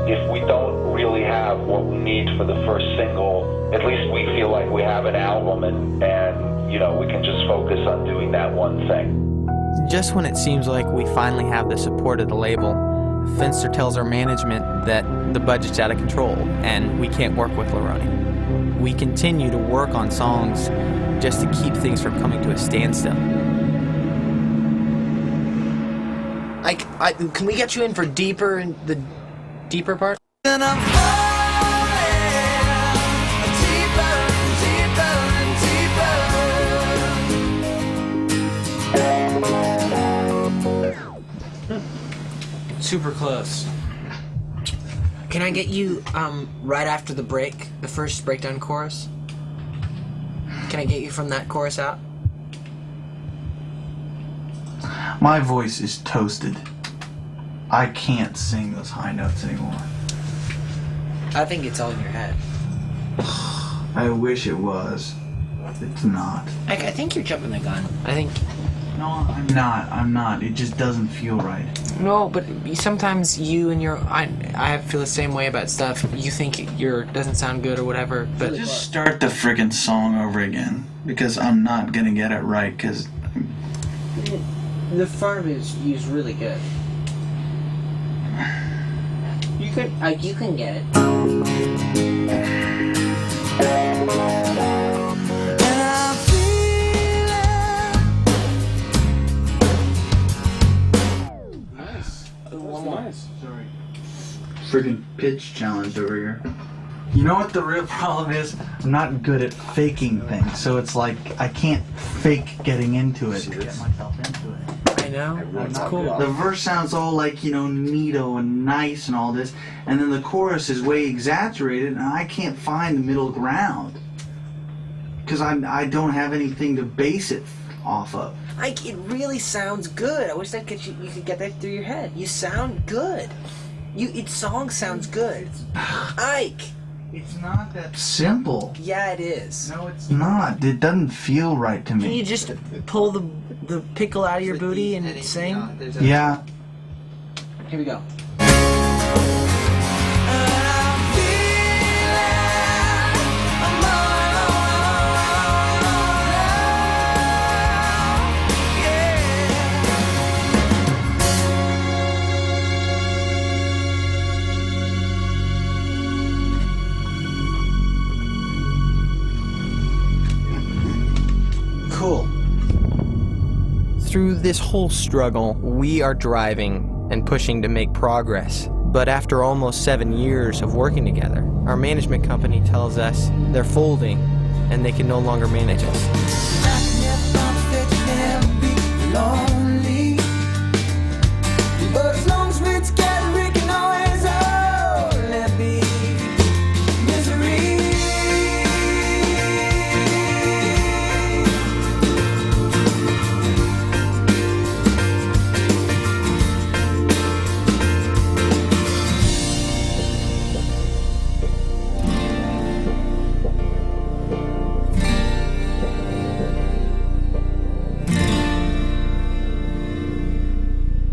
if we don't really have what we need for the first single, at least we feel like we have an album and we can just focus on doing that one thing. Just when it seems like we finally have the support of the label, Finster tells our management that the budget's out of control and we can't work with Laroni. We continue to work on songs just to keep things from coming to a standstill. Can we get you in for deeper in the deeper part? And I'm falling deeper and deeper and deeper. Super close. Can I get you right after the break, the first breakdown chorus? Can I get you from that chorus out? My voice is toasted. I can't sing those high notes anymore. I think it's all in your head. I wish it was. It's not. I think you're jumping the gun. I think... No, I'm not. It just doesn't feel right. No, but sometimes you and your... I feel the same way about stuff. You think it doesn't sound good or whatever, but... Just start the friggin' song over again. Because I'm not gonna get it right, because... The front of it is really good. You You can get it. Friggin' pitch challenge over here. You know what the real problem is? I'm not good at faking things, so it's like I can't fake getting into it to get myself into it. I know. That's cool. The verse sounds all like, neato and nice and all this, and then the chorus is way exaggerated, and I can't find the middle ground. Because I don't have anything to base it off of. Ike, it really sounds good. I wish you could get that through your head. You sound good. Song sounds good. Ike! It's not that simple. Yeah, it is. No, it's not. It doesn't feel right to me. Can you just pull the pickle out of your booty and sing? Yeah. Here we go. Cool. Through this whole struggle, we are driving and pushing to make progress. But after almost 7 years of working together, our management company tells us they're folding and they can no longer manage us. Lonely, but as long as we're together, we can always only be misery.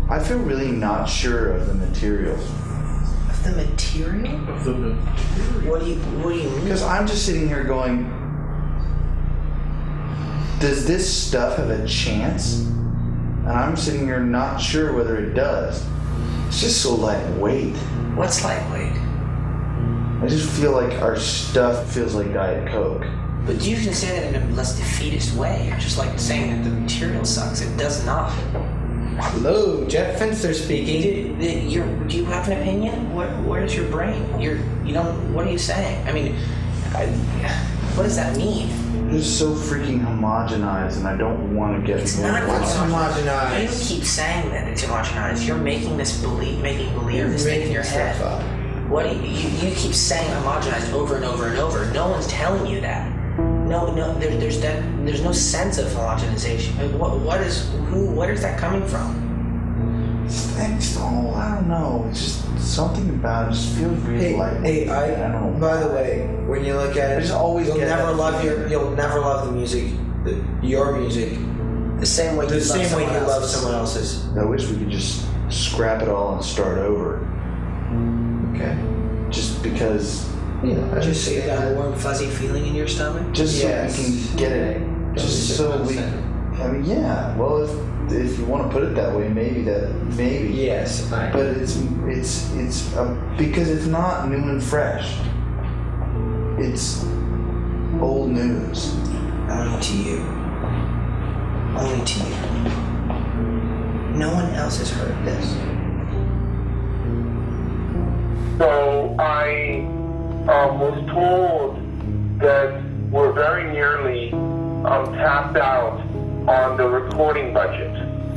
I feel really not sure of the material. Of the material? Of the material. What do you mean? Because I'm just sitting here going, does this stuff have a chance? And I'm sitting here not sure whether it does. It's just so lightweight. What's lightweight? I just feel like our stuff feels like Diet Coke. But you can say that in a less defeatist way. You're just like saying that the material sucks. It does not. Hello, Jeff Finster speaking. Do you have an opinion? Where is your brain? What are you saying? I mean, what does that mean? It's so freaking homogenized, and I don't want to get It's more not homogenized. You keep saying that it's homogenized. You're making this believe this thing in your head. What do you keep saying homogenized over and over and over? No one's telling you that. No, there's no sense of homogenization. Where is that coming from? I don't know. It's just something about it just feels really light. I don't know. By the way, when you look at it, you'll never love the music, your music, the same way you love someone else's. I wish we could just scrap it all and start over. Okay. Just because, Just so you got a warm, fuzzy feeling in your stomach? Just so we can get it. Just so we. I mean, yeah. Well, if you want to put it that way, maybe. Yes. But it's because it's not new and fresh. It's old news. Only to you. Only to you. No one else has heard this. So I was told that we're very nearly tapped out on the recording budget.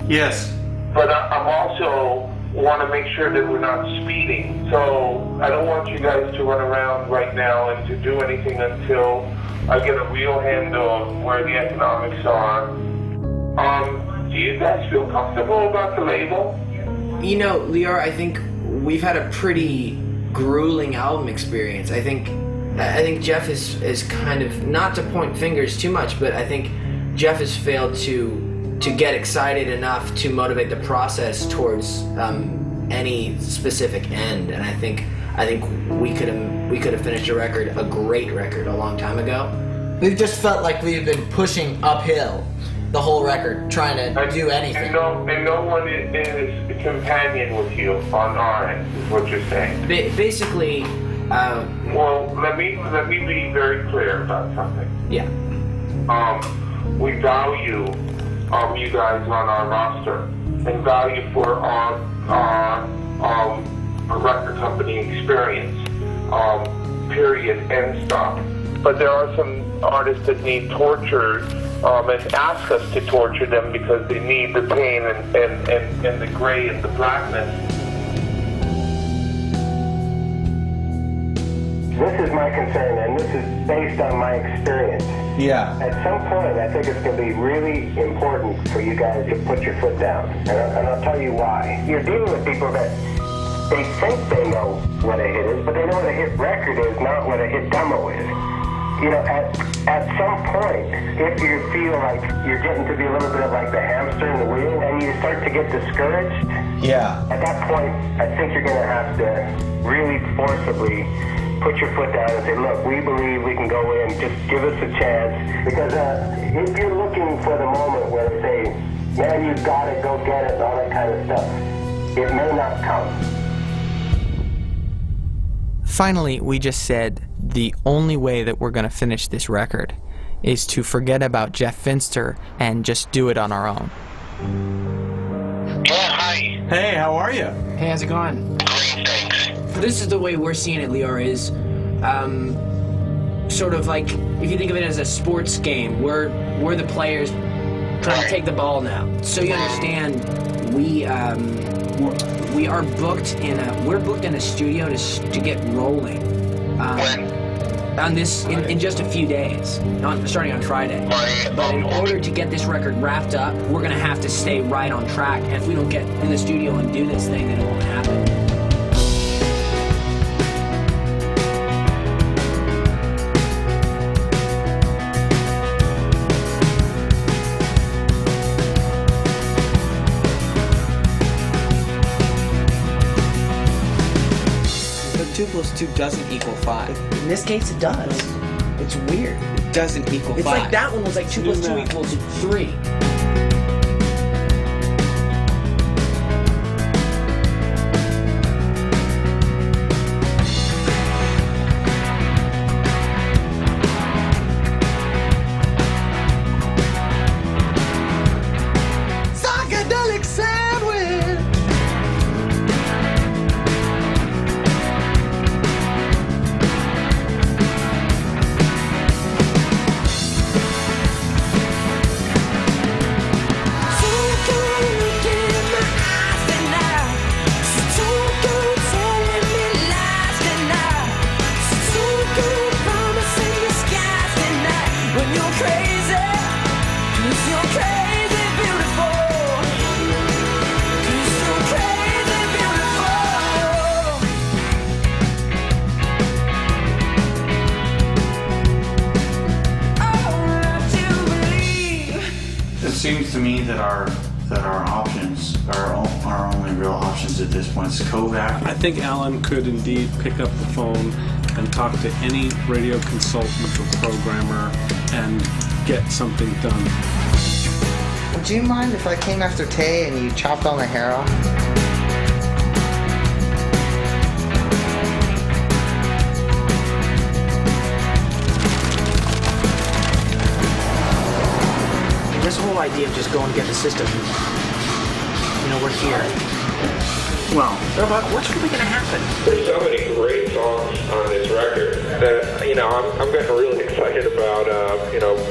Yes. But I'm also want to make sure that we're not speeding. So I don't want you guys to run around right now and to do anything until I get a real handle of where the economics are. Do you guys feel comfortable about the label? Lior, I think we've had a pretty grueling album experience. I think Jeff is kind of, not to point fingers too much, but I think Jeff has failed to get excited enough to motivate the process towards any specific end. And I think we could have finished a great record a long time ago. We've just felt like we've been pushing uphill. the whole record, trying to do anything. And no one is a companion with you on our end, is what you're saying. Basically, well, let me be very clear about something. Yeah. We value you guys on our roster and value for our record company experience. Period. End stop. But there are some artists that need tortured and ask us to torture them because they need the pain and the gray and the blackness. This is my concern, and this is based on my experience. Yeah. At some point, I think it's going to be really important for you guys to put your foot down, and I'll tell you why. You're dealing with people that they think they know what a hit is, but they know what a hit record is, not what a hit demo is. You know, at some point, if you feel like you're getting to be a little bit of like the hamster in the wheel, and you start to get discouraged, at that point, I think you're going to have to really forcibly put your foot down and say, look, we believe we can go in, just give us a chance. Because if you're looking for the moment where they say, man, you've got it, go get it, and all that kind of stuff, it may not come. Finally, we just said the only way that we're going to finish this record is to forget about Jeff Finster and just do it on our own. Hey, how are you? Hey, how's it going? This is the way we're seeing it, Lior, is sort of like, if you think of it as a sports game, we're the players trying to take the ball now. So you understand, we are booked in a studio to get rolling on this in just a few days, starting on Friday. But in order to get this record wrapped up, we're gonna have to stay right on track. And if we don't get in the studio and do this thing, then it won't happen. But 2 + 2 doesn't equal 5. In this case, it does. It's weird. It doesn't equal 5. It's like that one was like 2 + 2 equals 3. Psychedelic sandwich. It seems to me that our options, our only real options at this point is Kovac. I think Alan could indeed pick up the phone and talk to any radio consultant or programmer and get something done. Would you mind if I came after Tay and you chopped all my hair off? This whole idea of just going to get the system, we're here. Well, what's really going to happen? There's so many great songs on this record that, I'm getting really excited about,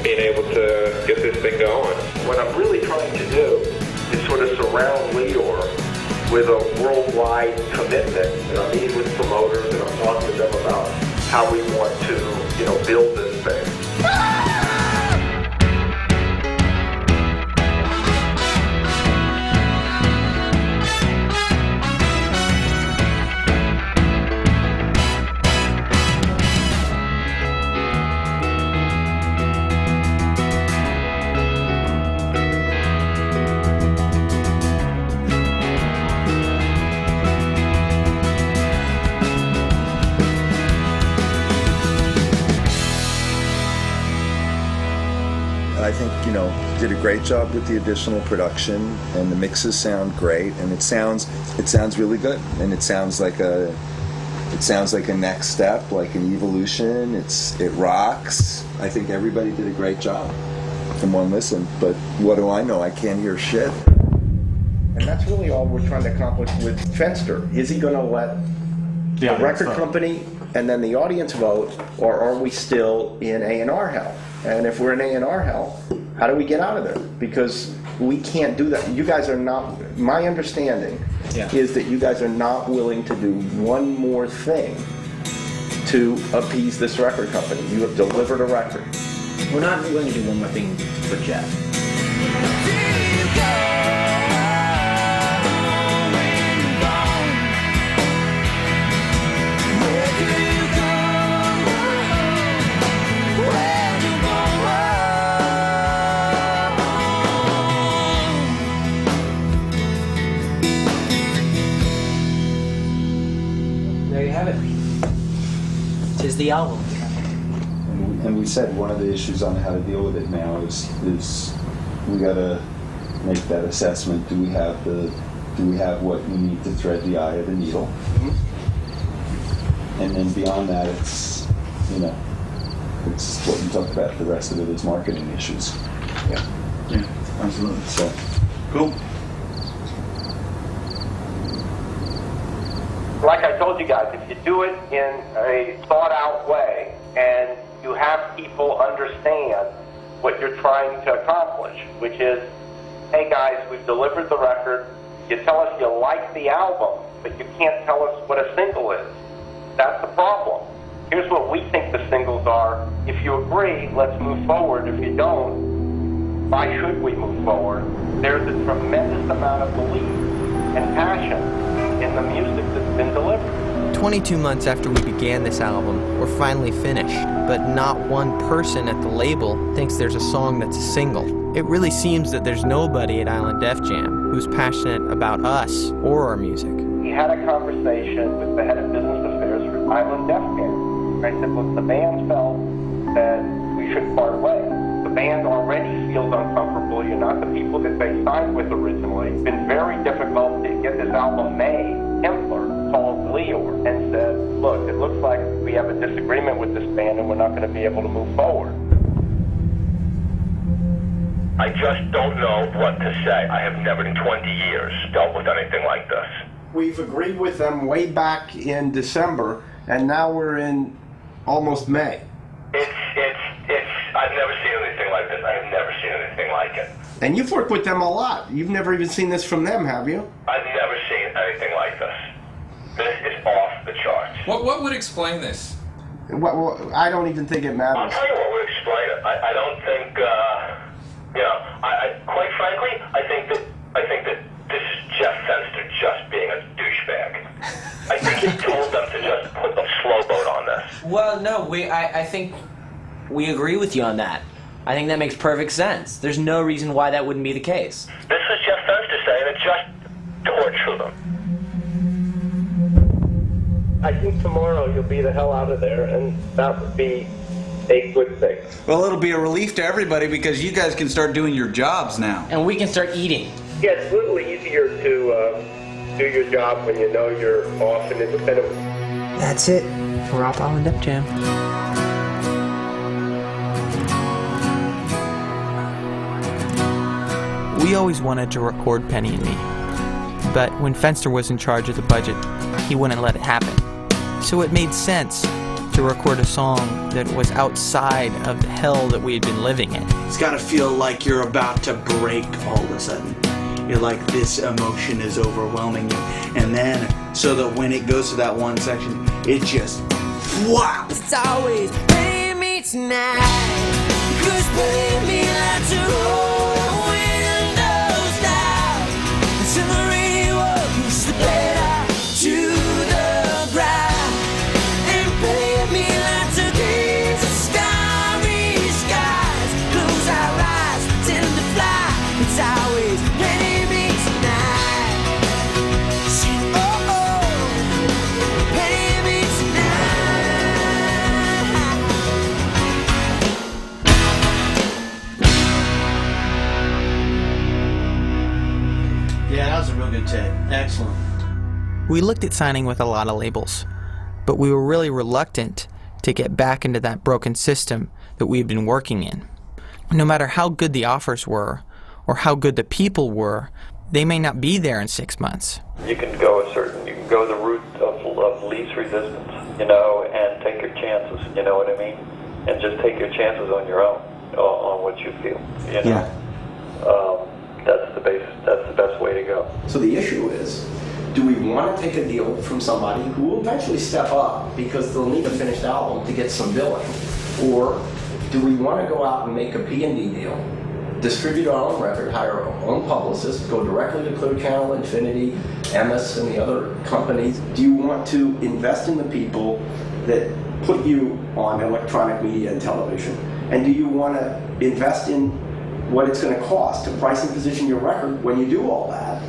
being able to get this thing going. What I'm really trying to do is sort of surround Lior with a worldwide commitment. And I'm meeting with promoters and I'm talking to them about how we want to, build this thing. think, did a great job with the additional production, and the mixes sound great, and it sounds really good, and it sounds like a next step, like an evolution. It rocks. I think everybody did a great job from one listen, but what do I know? I can't hear shit. And that's really all we're trying to accomplish with Fenster. Is he going to let the record company and then the audience vote, or are we still in A&R hell? And if we're in A&R hell, how do we get out of there? Because we can't do that. You guys are not, my understanding is that you guys are not willing to do one more thing to appease this record company. You have delivered a record. We're not willing to do one more thing for Jeff. There you have it. Tis the album. And we said one of the issues on how to deal with it now is we got to make that assessment. Do we have what we need to thread the eye of the needle? Mm-hmm. And then beyond that, it's what we talked about. The rest of it is marketing issues. Yeah, absolutely. So cool. Like I told you guys, if you do it in a thought-out way and you have people understand what you're trying to accomplish, which is, hey guys, we've delivered the record, you tell us you like the album, but you can't tell us what a single is. That's the problem. Here's what we think the singles are. If you agree, let's move forward. If you don't, why should we move forward? There's a tremendous amount of belief and passion in the music that's been delivered. 22 months after we began this album, we're finally finished, but not one person at the label thinks there's a song that's a single. It really seems that there's nobody at Island Def Jam who's passionate about us or our music. He had a conversation with the head of business affairs for Island Def Jam. I said, look, the band felt that we should part ways. The band already feels uncomfortable. You're not the people that they signed with originally. It's been very difficult to get this album made. Himpler called Leor and said, look, it looks like we have a disagreement with this band and we're not going to be able to move forward. I just don't know what to say. I have never in 20 years dealt with anything like this. We've agreed with them way back in December, and now we're in almost May. I've never seen anything like this. I have never seen anything like it. And you've worked with them a lot. You've never even seen this from them, have you? I've never seen anything like this. This is off the charts. What would explain this? Well, I don't even think it matters. I'll tell you what would explain it. I don't think, quite frankly, I think that this is Jeff Fenster just being a douchebag. I think he told them to just put a slow boat on this. Well, no, I think we agree with you on that. I think that makes perfect sense. There's no reason why that wouldn't be the case. This is Jeff Fenster saying it, just torture them. I think tomorrow you'll be the hell out of there, and that would be a good thing. Well, it'll be a relief to everybody because you guys can start doing your jobs now. And we can start eating. Yeah, it's a little easier to do your job when you know you're off and independent. That's it. We're off Island Def Jam. We always wanted to record Penny and Me, but when Fenster was in charge of the budget, he wouldn't let it happen. So it made sense to record a song that was outside of the hell that we had been living in. It's got to feel like you're about to break all of a sudden. You're like, this emotion is overwhelming you. And then, so that when it goes to that one section, it just, wow! It's always, pay me tonight, 'cause pay me like to roll the windows down, until the rain walks the bed to the ground, and pay me like to gaze at starry skies, close our eyes, pretend to fly. It's always, pay me tonight. Sing, oh, oh, pay me tonight. Excellent. We looked at signing with a lot of labels, but we were really reluctant to get back into that broken system that we had been working in. No matter how good the offers were, or how good the people were, they may not be there in 6 months. You can go the route of least resistance, and take your chances, you know what I mean? And just take your chances on your own, on what you feel, Yeah. That's the best way to go. So the issue is, do we want to take a deal from somebody who will eventually step up because they'll need a finished album to get some billing? Or do we want to go out and make a P&D deal, distribute our own record, hire our own publicist, go directly to Clear Channel, Infinity, MS, and the other companies? Do you want to invest in the people that put you on electronic media and television? And do you want to invest in what it's going to cost to price and position your record when you do all that?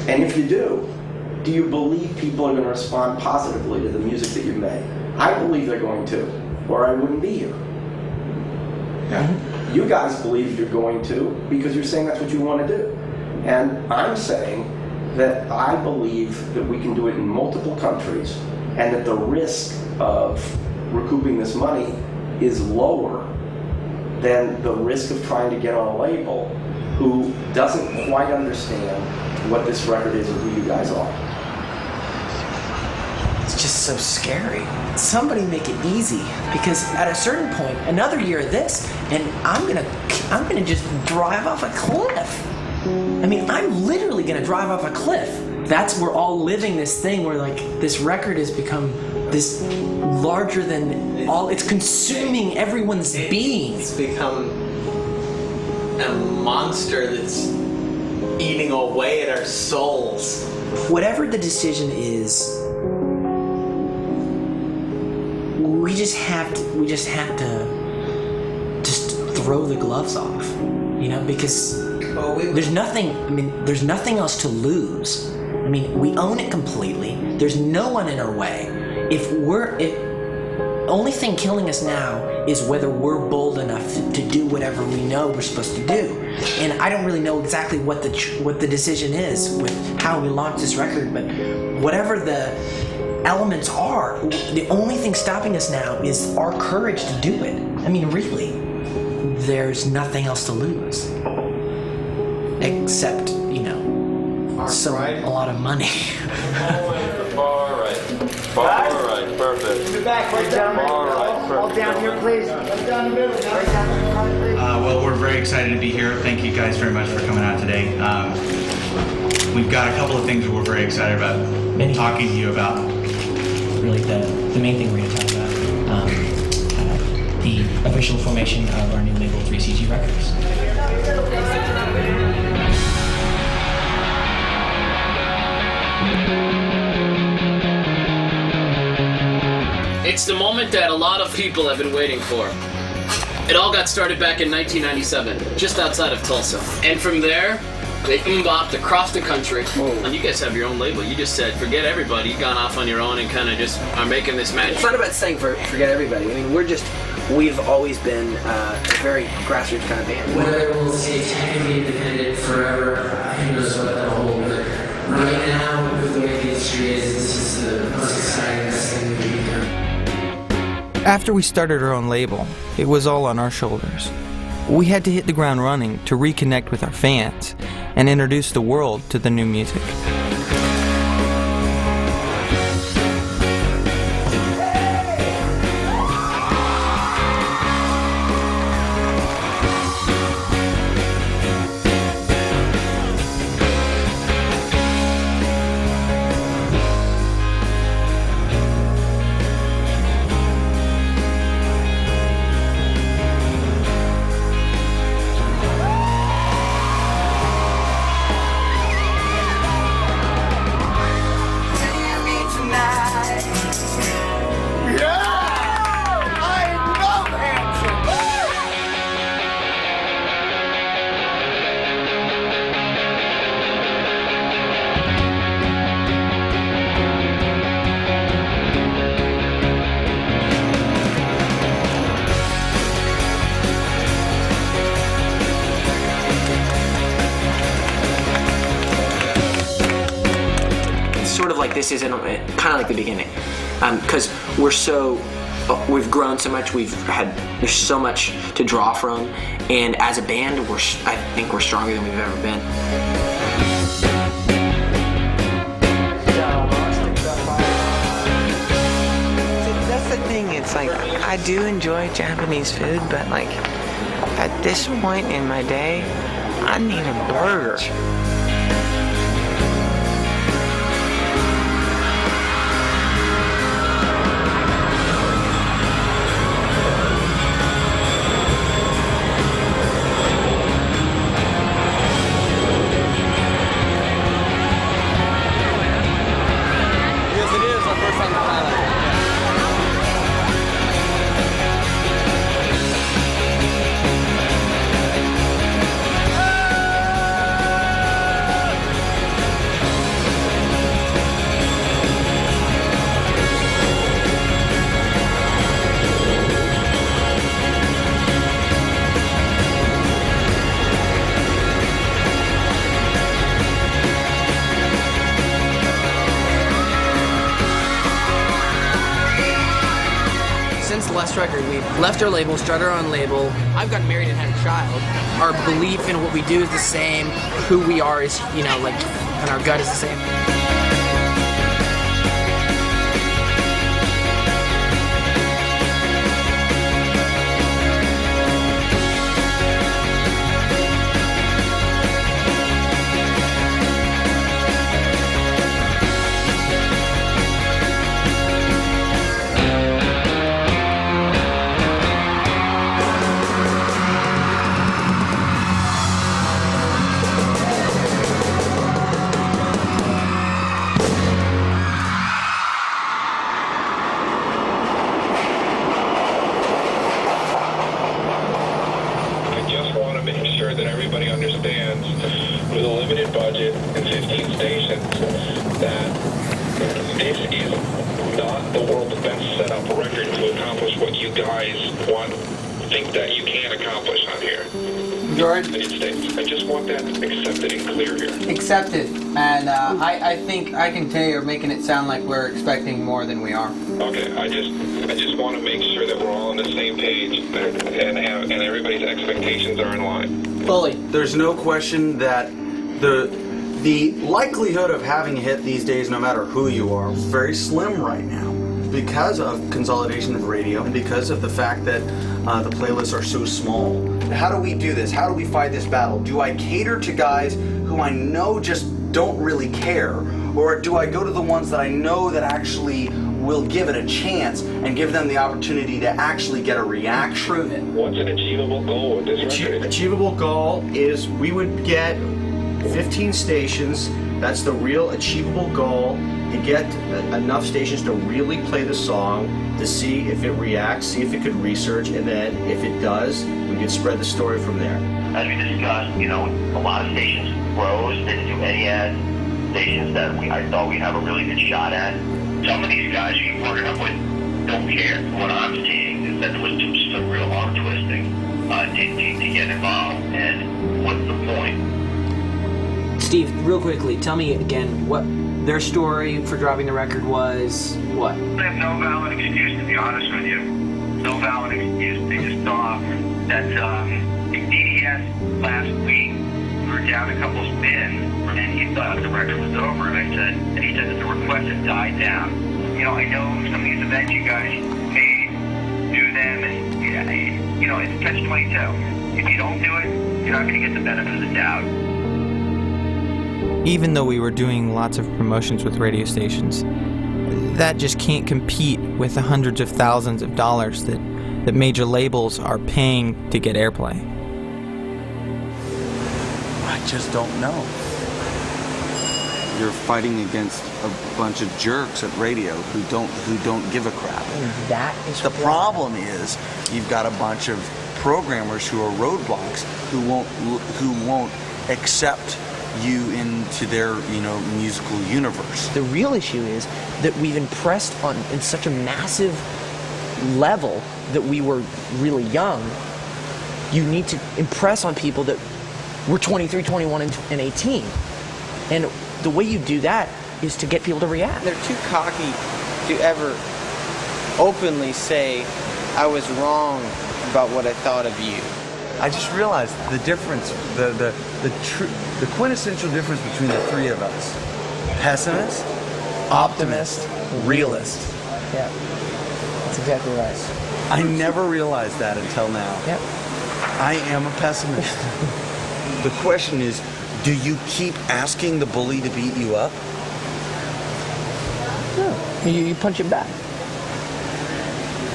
And if you do you believe people are going to respond positively to the music that you make? I believe they're going to, or I wouldn't be here. You guys believe you're going to because you're saying that's what you want to do. And I'm saying that I believe that we can do it in multiple countries and that the risk of recouping this money is lower than the risk of trying to get on a label who doesn't quite understand what this record is or who you guys are. It's just so scary. Somebody make it easy, because at a certain point, another year of this, and I'm gonna just drive off a cliff. I mean, I'm literally gonna drive off a cliff. We're all living this thing where like this record has become this larger than all. It's consuming everyone's being. It's become a monster that's eating away at our souls. Whatever the decision is, we just have to just throw the gloves off, because there's nothing else to lose. I mean, we own it completely. There's no one in our way. Only thing killing us now is whether we're bold enough to do whatever we know we're supposed to do. And I don't really know exactly what the decision is with how we launch this record, but whatever the elements are, the only thing stopping us now is our courage to do it. I mean, really, there's nothing else to lose. Except, a lot of money. Far right, perfect. You're back, right down the middle. All down here, please. Right down the middle. Right down the front, please. Well, we're very excited to be here. Thank you guys very much for coming out today. We've got a couple of things we're very excited about talking to you about. Really, the main thing we're going to talk about, the official formation of our new label, 3CG Records. It's the moment that a lot of people have been waiting for. It all got started back in 1997, just outside of Tulsa. And from there, they bopped across the country. And you guys have your own label. You just said, forget everybody. You've gone off on your own and kind of just are making this magic. It's not about saying forget everybody. I mean, we've always been a very grassroots kind of band. Whether we'll stay technically independent forever, who knows what that'll hold. But right now, with the way the industry is, this is the most exciting thing that we've done. After we started our own label, it was all on our shoulders. We had to hit the ground running to reconnect with our fans and introduce the world to the new music. of like this isn't kind of like the beginning, because we've grown so much. There's so much to draw from, and as a band, I think we're stronger than we've ever been. That's the thing. It's like I do enjoy Japanese food, but like at this point in my day, I need a burger. Record. We left our label, started our own label. I've gotten married and had a child. Our belief in what we do is the same. Who we are is, and our gut is the same. Accepted, and I think I can tell you're making it sound like we're expecting more than we are. Okay, I just want to make sure that we're all on the same page and everybody's expectations are in line. Fully. There's no question that the likelihood of having a hit these days, no matter who you are, is very slim right now because of consolidation of radio and because of the fact that the playlists are so small. How do we do this? How do we fight this battle? Do I cater to guys who I know just don't really care? Or do I go to the ones that I know that actually will give it a chance and give them the opportunity to actually get a reaction? Prove it. What's an achievable goal with this record? Achievable goal is we would get 15 stations. That's the real achievable goal, to get enough stations to really play the song, to see if it reacts, see if it could research, and then if it does, we could spread the story from there. As we discussed, a lot of stations froze, didn't do any ads. Stations that I thought we'd have a really good shot at. Some of these guys who you partnered up with don't care. What I'm seeing is that there was just a real arm twisting to get involved. And what's the point? Steve, real quickly, tell me again what their story for dropping the record was. What? They have no valid excuse, to be honest with you. No valid excuse. They just saw that DDS last week, we were down a couple spins, and he thought the record was over, and he said that the request had died down. I know some of these events you guys made, do them, and it's catch-22. If you don't do it, you're not going to get the benefit of the doubt. Even though we were doing lots of promotions with radio stations, that just can't compete with the hundreds of thousands of dollars that major labels are paying to get airplay. I just don't know. You're fighting against a bunch of jerks at radio who don't give a crap. And that is the problem. Is you've got a bunch of programmers who are roadblocks who won't accept you into their musical universe. The real issue is that we've impressed on in such a massive level that we were really young. You need to impress on people that were 23, 21, and 18. And the way you do that is to get people to react. They're too cocky to ever openly say, I was wrong about what I thought of you. I just realized the difference, the quintessential difference between the three of us. Pessimist, optimist, realist. Yeah, that's exactly right. I never realized that until now. Yep. I am a pessimist. The question is, do you keep asking the bully to beat you up? No, you punch it back.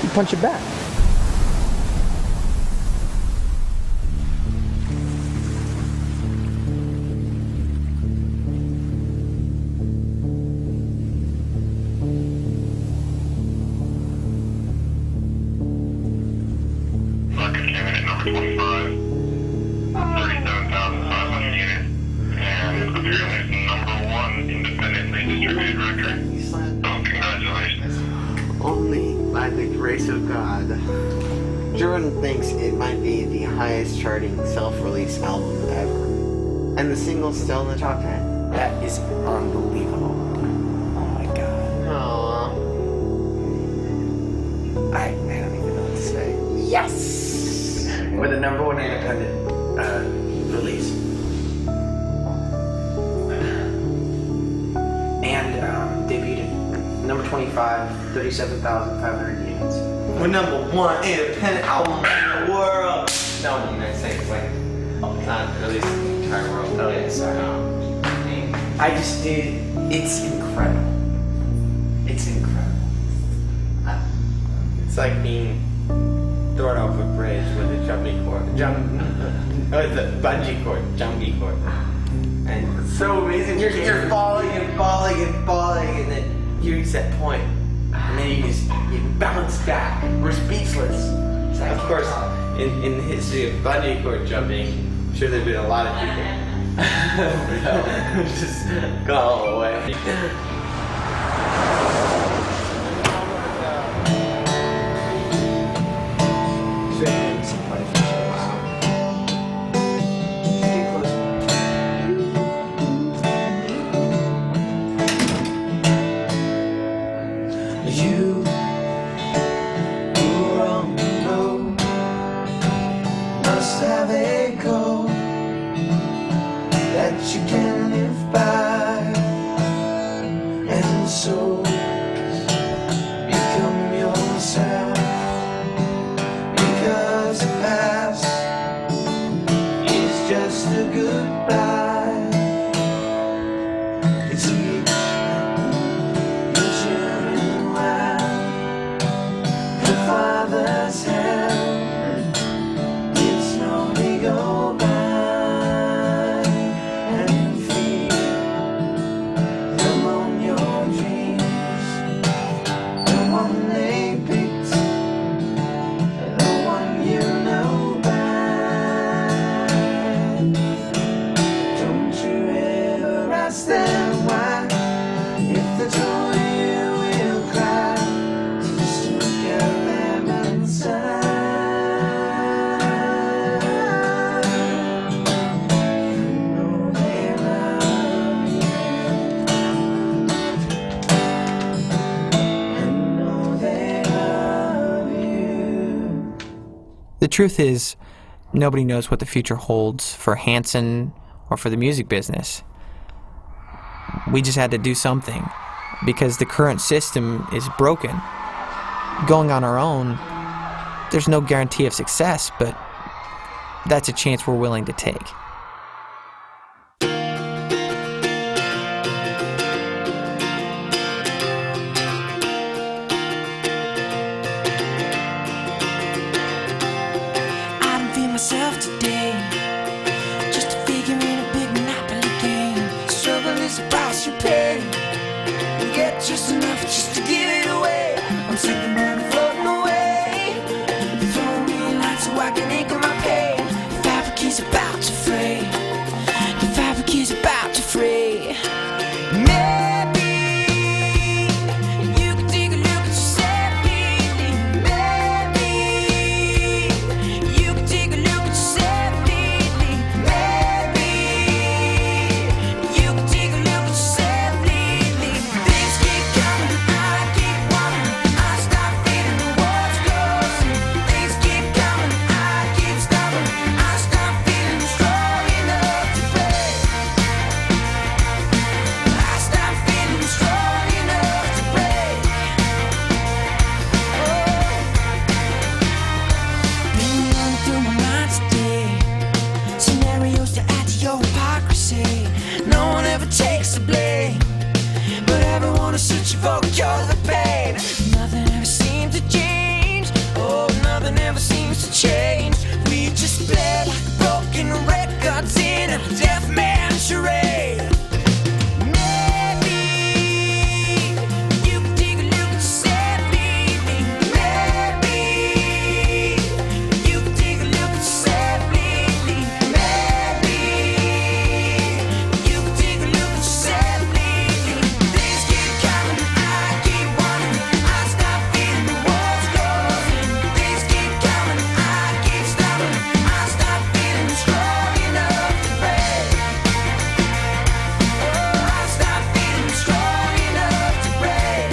You punch it back. Only by the grace of God. Jordan thinks it might be the highest charting self-release album ever. And the single's still in the top 10. That is unbelievable. Oh my god. Aww. I don't even know what to say. Yes! We're the number one independent release. And debuted at number 25, 37,500 units. We're number one independent album in the world. No, in the United States, like, not released in the entire world. Oh, yeah, sorry. It's incredible. It's incredible. It's like being thrown off a bridge with a jumping cord. The bungee cord, jumping cord. And it's so amazing. You're falling and falling and falling, and then you reach that point, and then you bounce back. We're speechless. Of course, in the history of bungee cord jumping, I'm sure there've been a lot of people just go all the way. You can live by, and so become yourself, because the past is just a goodbye. It's each children while the father's hand it slowly go by. The truth is, nobody knows what the future holds for Hanson or for the music business. We just had to do something because the current system is broken. Going on our own, there's no guarantee of success, but that's a chance we're willing to take. Myself today, just a figure in a big Monopoly game. Struggle is the price you pay. You get just enough just to give it away. I'm sinking and floating away. Throw me a light so I can anchor my pain. Fabric is about to fade. wanna search for a cure to the pain. Nothing ever seems to change. Oh, nothing ever seems to change. We just play like broken records in a deaf man's charade. Maybe you could take a look at yourself lately. Maybe you could take a look at yourself lately. Maybe you could take a look at yourself lately. Things keep coming, I keep wondering. I stop feeling the walls closing. Things keep coming, I keep stopping. I stop feeling strong enough to break. Oh, I stop feeling strong enough to break.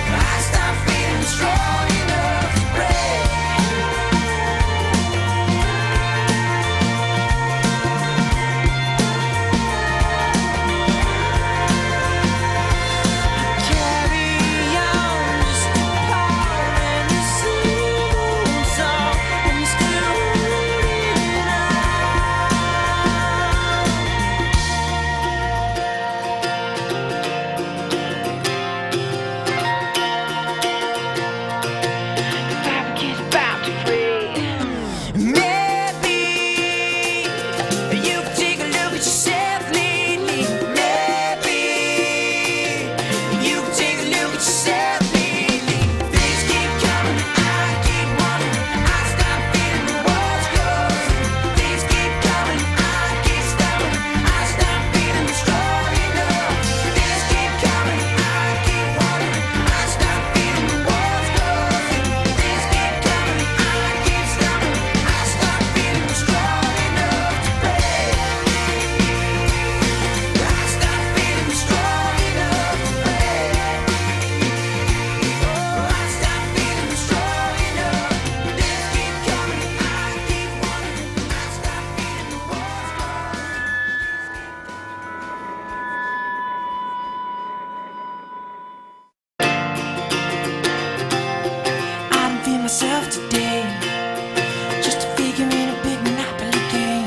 I stop feeling strong enough to break. Carry on, just a part and the sea moves on. I'm still holding on. Fabricate about to free. Maybe you could take a look at yourself lately. Maybe you could take a look at yourself lately. Things keep coming, I keep wondering. I stop feeling the walls closing. Things keep coming, I keep stopping. I stop feeling strong enough. Things keep coming, I keep wondering. I stop feeling the walls closing. Things keep coming, I keep stopping. I stop feeling strong enough to break. I stop feeling strong enough to break. Oh, I stop feeling strong enough. Things keep coming, I keep wondering. I stop feeling the walls I don't feel myself today.